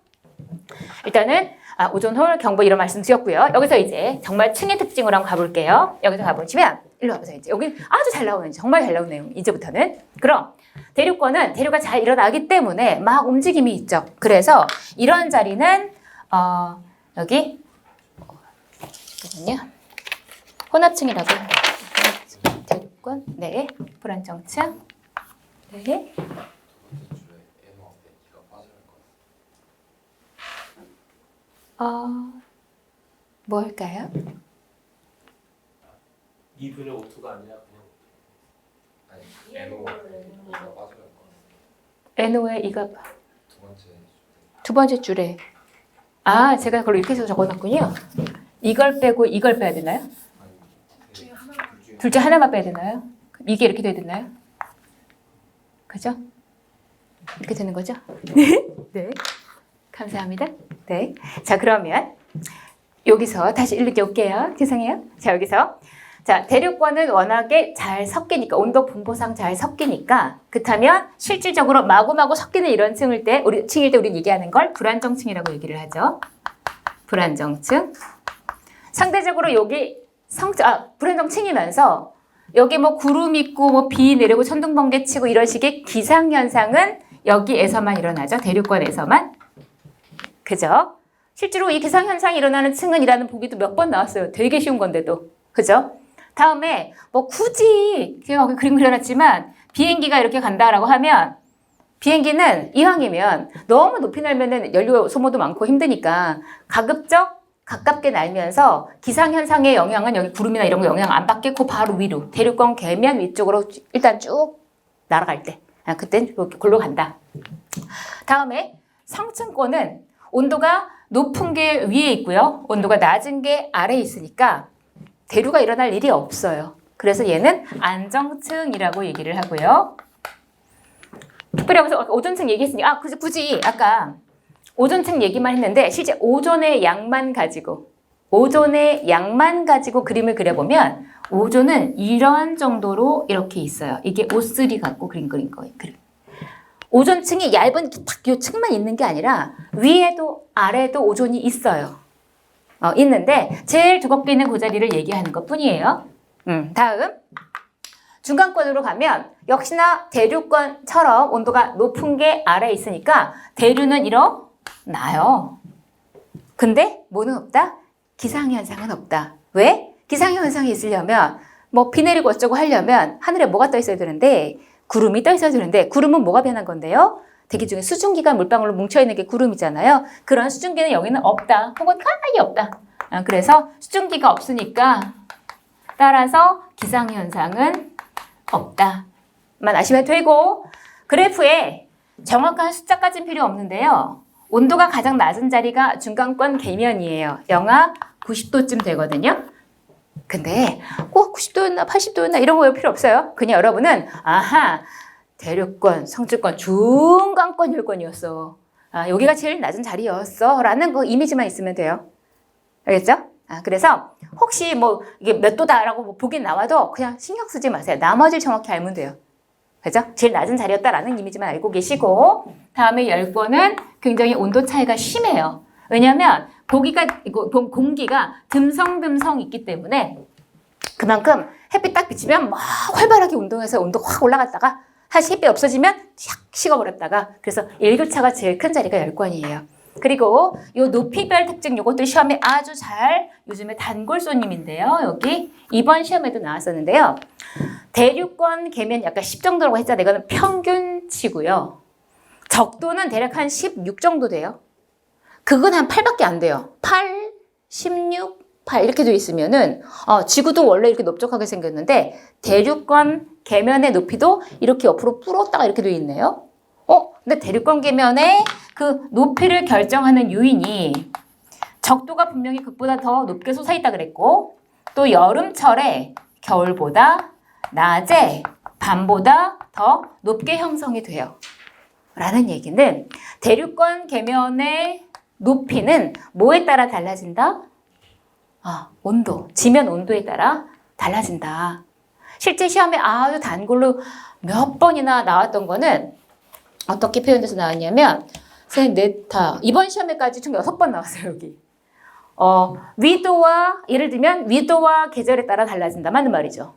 일단은 오존홀, 경보 이런 말씀 드렸고요. 여기서 이제 정말 층의 특징으로 한번 가볼게요. 여기서 가보시면 일로 와보세요. 이제 여기 아주 잘 나오는, 정말 잘 나오는 내용. 이제부터는 그럼 대류권은 대류가 잘 일어나기 때문에 막 움직임이 있죠. 그래서 이런 자리는 여기 잠깐만요. 혼합층이라고. 대륙권. 네. 불안정층. 네. 뭘까요? 2분의 5투가 아니라 그냥 아니 NO가 빠져갈 것 같아요. NO의 이가 두 번째 줄에. 아, 제가 그걸 이렇게 해서 적어놨군요. 이걸 빼고 이걸 빼야 되나요? 아니 둘 중 하나만 빼야 되나요? 이게 이렇게 돼야 되나요? 그죠? 이렇게 되는 거죠? 네. 네. 감사합니다. 네. 자, 그러면 여기서 다시 읽을게 올게요. 죄송해요. 자, 여기서. 자, 대륙권은 워낙에 잘 섞이니까, 온도 분포상 잘 섞이니까, 그렇다면 실질적으로 마구마구 섞이는 이런 층일 때, 우리는 얘기하는 걸 불안정층이라고 얘기를 하죠. 불안정층. 상대적으로 여기 불안정층이면서 여기 뭐 구름 있고 뭐 비 내리고 천둥 번개 치고 이런 식의 기상 현상은 여기에서만 일어나죠. 대륙권에서만. 그죠? 실제로 이 기상 현상이 일어나는 층은이라는 보기도 몇 번 나왔어요. 되게 쉬운 건데도. 그죠? 다음에 뭐 굳이 제가 여기 그림 그려놨지만 비행기가 이렇게 간다라고 하면 비행기는 이왕이면 너무 높이 날면은 연료 소모도 많고 힘드니까 가급적 가깝게 날면서 기상현상의 영향은 여기 구름이나 이런 거 영향 안 받겠고 바로 위로 대륙권 계면 위쪽으로 일단 쭉 날아갈 때 그땐 골로 간다. 다음에 상층권은 온도가 높은 게 위에 있고요. 온도가 낮은 게 아래에 있으니까 대류가 일어날 일이 없어요. 그래서 얘는 안정층이라고 얘기를 하고요. 특별히 여기서 오존층 얘기했으니까 굳이 아까 오존층 얘기만 했는데 실제 오존의 양만 가지고 그림을 그려보면 오존은 이러한 정도로 이렇게 있어요. 이게 O3 갖고 그린 거예요. 오존층이 얇은 딱 이 층만 있는 게 아니라 위에도 아래에도 오존이 있어요. 있는데 제일 두껍게 있는 그 자리를 얘기하는 것 뿐이에요. 다음 중간권으로 가면 역시나 대륙권처럼 온도가 높은 게 아래에 있으니까 대류는 일어나요. 근데 뭐는 없다? 기상현상은 없다. 왜? 기상현상이 있으려면 뭐 비 내리고 어쩌고 하려면 하늘에 뭐가 떠 있어야 되는데 구름이 떠 있어야 되는데 구름은 뭐가 변한 건데요? 대기 중에 수증기가 물방울로 뭉쳐있는 게 구름이잖아요. 그런 수증기는 여기는 없다. 혹은 아예 없다. 그래서 수증기가 없으니까 따라서 기상현상은 없다. 만 아시면 되고 그래프에 정확한 숫자까지는 필요 없는데요. 온도가 가장 낮은 자리가 중간권 계면이에요. 영하 90도쯤 되거든요. 근데 꼭 90도였나 80도였나 이런 거 필요 없어요. 그냥 여러분은 대륙권, 성주권, 중간권 혈권이었어. 여기가 제일 낮은 자리였어. 라는 그 이미지만 있으면 돼요. 알겠죠? 그래서 혹시 뭐 이게 몇 도다라고 뭐 보긴 나와도 그냥 신경 쓰지 마세요. 나머지를 정확히 알면 돼요. 그죠? 제일 낮은 자리였다라는 이미지만 알고 계시고 다음에 열권은 굉장히 온도 차이가 심해요. 왜냐하면 공기가 듬성듬성 있기 때문에 그만큼 햇빛 딱 비치면 막 활발하게 운동해서 온도 확 올라갔다가 다시 햇빛 없어지면 샥 식어버렸다가 그래서 일교차가 제일 큰 자리가 열권이에요. 그리고 요 높이별 특징 요것도 시험에 아주 잘 요즘에 단골손님인데요. 여기 이번 시험에도 나왔었는데요. 대륙권 계면 약간 10 정도라고 했잖아요. 이거는 평균치고요. 적도는 대략 한 16 정도 돼요. 그건 한 8밖에 안 돼요. 8, 16, 8 이렇게 돼 있으면은 지구도 원래 이렇게 넓적하게 생겼는데 대륙권 계면의 높이도 이렇게 옆으로 불었다가 이렇게 돼 있네요. 근데 대륙권 계면의 그 높이를 결정하는 요인이 적도가 분명히 극보다 더 높게 솟아있다 그랬고 또 여름철에 겨울보다 낮에 밤보다 더 높게 형성이 돼요. 라는 얘기는 대륙권 계면의 높이는 뭐에 따라 달라진다? 온도, 지면 온도에 따라 달라진다. 실제 시험에 아주 단골로 몇 번이나 나왔던 거는 어떻게 표현돼서 나왔냐면 이번 시험에까지 총 6번 나왔어요. 여기. 예를 들면 위도와 계절에 따라 달라진다는 말이죠.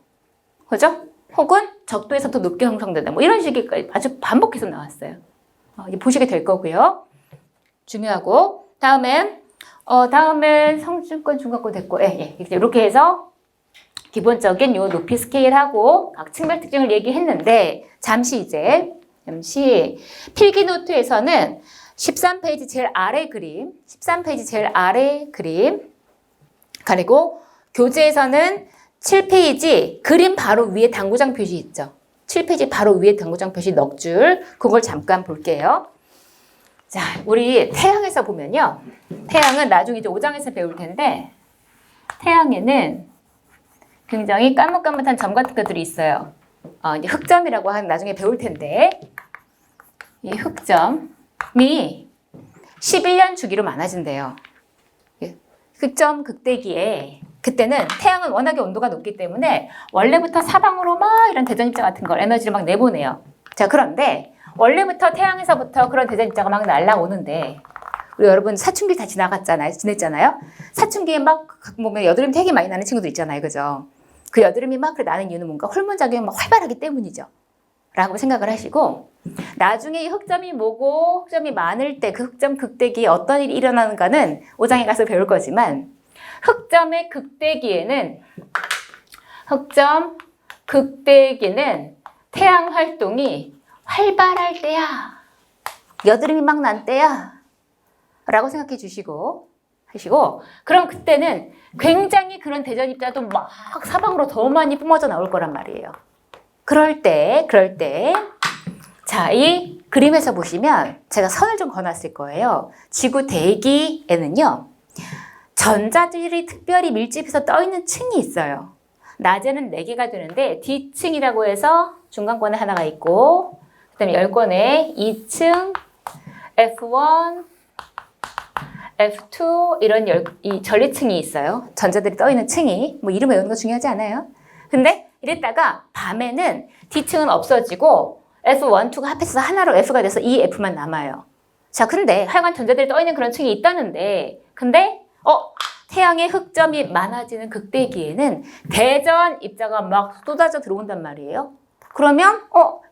그죠? 혹은 적도에서 더 높게 형성된다. 뭐 이런 식의 아주 반복해서 나왔어요. 보시게 될 거고요. 중요하고 다음엔 다음은 성층권, 중간권 됐고, 이렇게 해서 기본적인 요 높이 스케일하고 각 측면 특징을 얘기했는데, 잠시 필기 노트에서는 13페이지 제일 아래 그림, 그리고 교재에서는 7페이지 그림 바로 위에 당구장 표시 있죠. 7페이지 바로 위에 당구장 표시 넉 줄, 그걸 잠깐 볼게요. 자, 우리 태양에서 보면요. 태양은 나중에 이제 5장에서 배울 텐데, 태양에는 굉장히 까뭇까뭇한 점 같은 것들이 있어요. 이제 흑점이라고 하면 나중에 배울 텐데, 이 흑점이 11년 주기로 많아진대요. 흑점 극대기에 그때는 태양은 워낙에 온도가 높기 때문에 원래부터 사방으로 막 이런 대전입자 같은 걸 에너지를 막 내보내요. 자, 그런데 원래부터 태양에서부터 그런 대전입자가 막 날라오는데 우리 여러분 사춘기 다 지냈잖아요. 사춘기에 막 보면 여드름 되게 많이 나는 친구들 있잖아요. 그죠? 그 여드름이 막 나는 이유는 뭔가 호르몬 작용이 막 활발하기 때문이죠. 라고 생각을 하시고 나중에 이 흑점이 뭐고 흑점이 많을 때 그 흑점 극대기에 어떤 일이 일어나는가는 5장에 가서 배울 거지만 흑점 극대기는 태양 활동이 활발할 때야. 여드름이 막 난 때야. 라고 생각해 주시고 하시고 그럼 그때는 굉장히 그런 대전입자도 막 사방으로 더 많이 뿜어져 나올 거란 말이에요. 그럴 때 자, 이 그림에서 보시면 제가 선을 좀 그어놨을 거예요. 지구 대기에는요. 전자들이 특별히 밀집해서 떠있는 층이 있어요. 낮에는 4개가 되는데 D층이라고 해서 중간권에 하나가 있고 그 다음에 10권에 2층, F1, F2 이런 이 전리층이 있어요. 전자들이 떠있는 층이. 뭐 이름 외우는 거 중요하지 않아요. 근데 이랬다가 밤에는 D층은 없어지고 F1, 2가 합해서 하나로 F가 돼서 이 F만 남아요. 자, 근데 하여간 전자들이 떠있는 그런 층이 있다는데 근데 태양의 흑점이 많아지는 극대기에는 대전 입자가 막 쏟아져 들어온단 말이에요. 그러면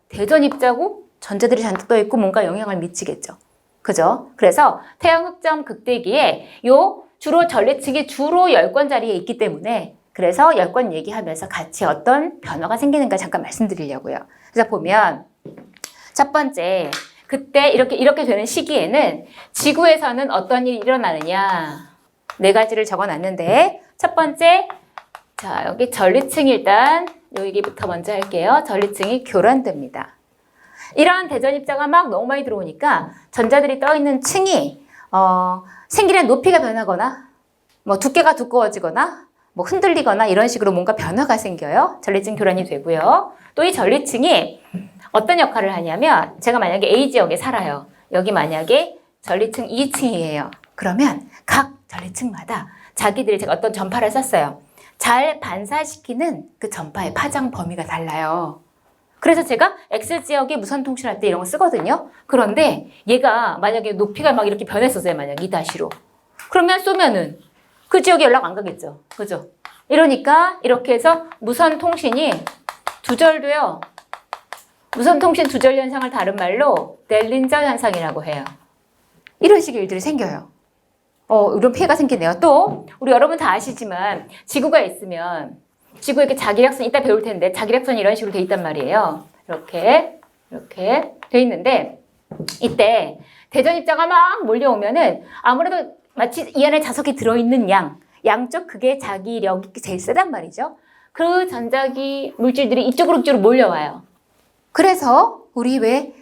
대전 입자고 전자들이 잔뜩 떠있고 뭔가 영향을 미치겠죠. 그죠? 그래서 태양 흑점 극대기에 요 주로 전리층이 주로 10권 자리에 있기 때문에 그래서 10권 얘기하면서 같이 어떤 변화가 생기는가 잠깐 말씀드리려고요. 그래서 보면 첫 번째 그때 이렇게 되는 시기에는 지구에서는 어떤 일이 일어나느냐 4가지를 적어놨는데 첫 번째 자 여기 전리층 일단 여기부터 먼저 할게요. 전리층이 교란됩니다. 이런 대전입자가 막 너무 많이 들어오니까 전자들이 떠있는 층이 생기는 높이가 변하거나 뭐 두께가 두꺼워지거나 뭐 흔들리거나 이런 식으로 뭔가 변화가 생겨요. 전리층 교란이 되고요. 또 이 전리층이 어떤 역할을 하냐면 제가 만약에 A 지역에 살아요. 여기 만약에 전리층 2층이에요. 그러면 각 전리층마다 자기들이 제가 어떤 전파를 썼어요. 잘 반사시키는 그 전파의 파장 범위가 달라요. 그래서 제가 X지역에 무선 통신할 때 이런 거 쓰거든요. 그런데 얘가 만약에 높이가 막 이렇게 변했었어요. 만약 2-로. 그러면 쏘면은 그 지역에 연락 안 가겠죠. 그죠? 이러니까 이렇게 해서 무선 통신이 두절돼요. 무선 통신 두절 현상을 다른 말로 델린저 현상이라고 해요. 이런 식의 일들이 생겨요. 이런 피해가 생기네요. 또 우리 여러분 다 아시지만 지구가 있으면 지구에 이렇게 자기력선 이따 배울 텐데 자기력선이 이런 식으로 돼 있단 말이에요. 이렇게 돼 있는데 이때 대전입자가 막 몰려오면은 아무래도 마치 이 안에 자석이 들어있는 양쪽 그게 자기력이 제일 세단 말이죠. 그 전자기 물질들이 이쪽으로 몰려와요. 그래서 우리 왜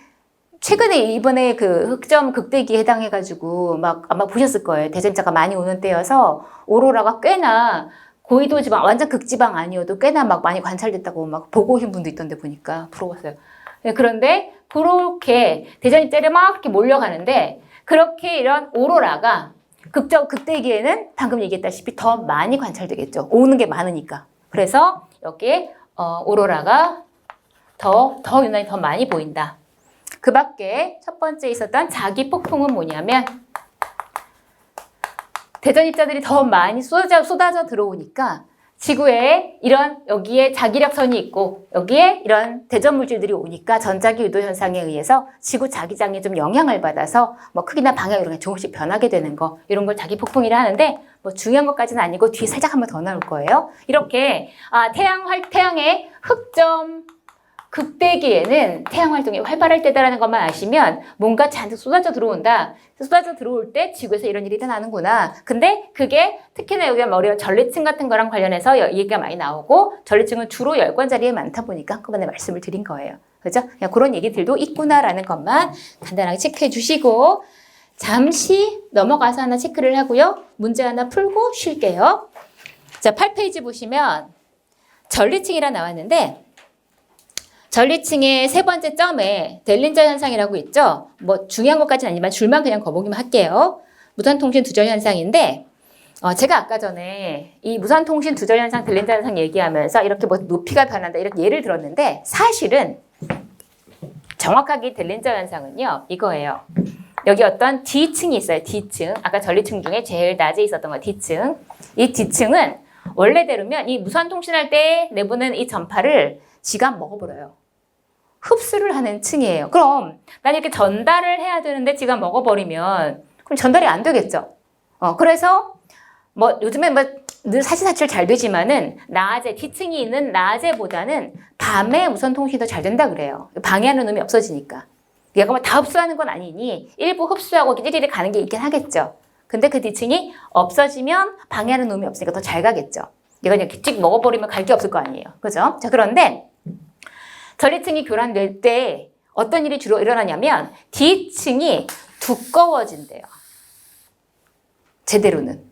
최근에 이번에 그 흑점 극대기에 해당해가지고 막 아마 보셨을 거예요. 대전입자가 많이 오는 때여서 오로라가 꽤나 고위도 지방, 완전 극지방 아니어도 꽤나 막 많이 관찰됐다고 막 보고 오신 분도 있던데 보니까 부러웠어요. 네, 그런데 그렇게 대전입자를 막 이렇게 몰려가는데 그렇게 이런 오로라가 극대기에는 방금 얘기했다시피 더 많이 관찰되겠죠. 오는 게 많으니까. 그래서 여기에 오로라가 유난히 더 많이 보인다. 그 밖에 첫 번째 있었던 자기 폭풍은 뭐냐면 대전입자들이 더 많이 쏟아져 들어오니까 지구에 이런 여기에 자기력선이 있고 여기에 이런 대전 물질들이 오니까 전자기 유도 현상에 의해서 지구 자기장에 좀 영향을 받아서 뭐 크기나 방향 이런 게 조금씩 변하게 되는 거 이런 걸 자기 폭풍이라 하는데 뭐 중요한 것까지는 아니고 뒤에 살짝 한번 더 나올 거예요. 이렇게 태양의 흑점 극대기에는 태양 활동이 활발할 때다라는 것만 아시면 뭔가 잔뜩 쏟아져 들어온다. 쏟아져 들어올 때 지구에서 이런 일이 일어나는구나. 근데 그게 특히나 여기가 머리와 전리층 같은 거랑 관련해서 얘기가 많이 나오고 전리층은 주로 열관 자리에 많다 보니까 그번에 말씀을 드린 거예요. 그죠? 그냥 그런 얘기들도 있구나라는 것만 간단하게 체크해 주시고 잠시 넘어가서 하나 체크를 하고요. 문제 하나 풀고 쉴게요. 자, 8페이지 보시면 전리층이라 나왔는데 전리층의 세 번째 점에 델린저 현상이라고 있죠. 뭐 중요한 것까지는 아니지만 줄만 그냥 거보기만 할게요. 무선통신 두절 현상인데 제가 아까 전에 이 무선통신 두절 현상, 델린저 현상 얘기하면서 이렇게 뭐 높이가 변한다 이렇게 예를 들었는데 사실은 정확하게 델린저 현상은요 이거예요. 여기 어떤 D층이 있어요. D층. 아까 전리층 중에 제일 낮에 있었던 거 D층. 이 D층은 원래대로면 이 무선통신할 때 내보낸 이 전파를 지가 먹어버려요. 흡수를 하는 층이에요. 그럼 난 이렇게 전달을 해야 되는데 지가 먹어버리면 그럼 전달이 안 되겠죠. 그래서 뭐 요즘에 뭐 늘 사시사철 잘 되지만은 낮에 D층이 있는 낮에보다는 밤에 무선 통신이 더 잘 된다 그래요. 방해하는 놈이 없어지니까. 얘가 뭐 다 흡수하는 건 아니니 일부 흡수하고 찌리리 가는 게 있긴 하겠죠. 근데 그 D층이 없어지면 방해하는 놈이 없으니까 더 잘 가겠죠. 얘가 그냥 찍 먹어버리면 갈 게 없을 거 아니에요. 그죠? 자, 그런데 전리층이 교란될 때 어떤 일이 주로 일어나냐면 D층이 두꺼워진대요. 제대로는.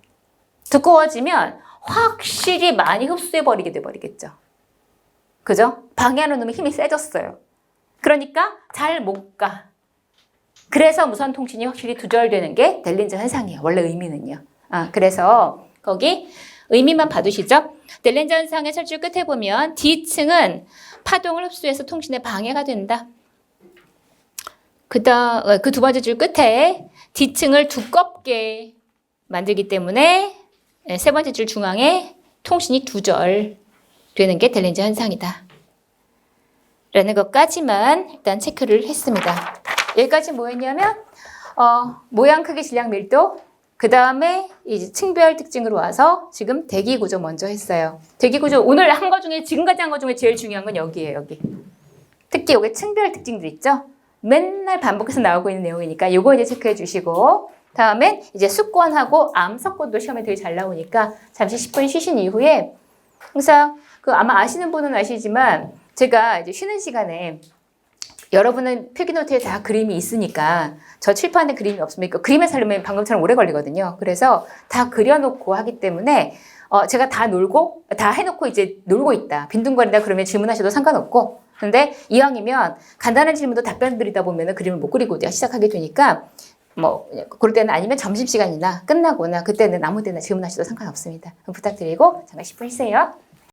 두꺼워지면 확실히 많이 흡수해버리게 돼버리겠죠. 그죠? 방해하는 놈의 힘이 세졌어요. 그러니까 잘 못 가. 그래서 무선 통신이 확실히 두절되는 게 델린저 현상이에요. 원래 의미는요. 그래서 거기 의미만 봐두시죠. 델린저 현상의 설줄 끝에 보면 D층은 파동을 흡수해서 통신에 방해가 된다. 그 두 번째 줄 끝에 D층을 두껍게 만들기 때문에 세 번째 줄 중앙에 통신이 두절되는 게 델린저 현상이다. 라는 것까지만 일단 체크를 했습니다. 여기까지 뭐였냐면 모양 크기 질량 밀도 그 다음에 이제 층별 특징으로 와서 지금 대기 구조 먼저 했어요. 대기 구조 오늘 한 거 중에 지금까지 한 거 중에 제일 중요한 건 여기예요. 여기. 특히 여기 층별 특징들 있죠. 맨날 반복해서 나오고 있는 내용이니까 요거 이제 체크해 주시고 다음엔 이제 수권하고 암석권도 시험에 되게 잘 나오니까 잠시 10분 쉬신 이후에 항상 아마 아시는 분은 아시지만 제가 이제 쉬는 시간에 여러분은 필기노트에 다 그림이 있으니까 저 칠판에 그림이 없으면 그림에 살려면 방금처럼 오래 걸리거든요. 그래서 다 그려놓고 하기 때문에 제가 다 해놓고 이제 놀고 있다. 빈둥거린다 그러면 질문하셔도 상관없고 근데 이왕이면 간단한 질문도 답변 드리다 보면 그림을 못 그리고 시작하게 되니까 뭐 그럴 때는 아니면 점심시간이나 끝나거나 그때는 아무 때나 질문하셔도 상관없습니다. 부탁드리고 잠깐 10분 쉬세요.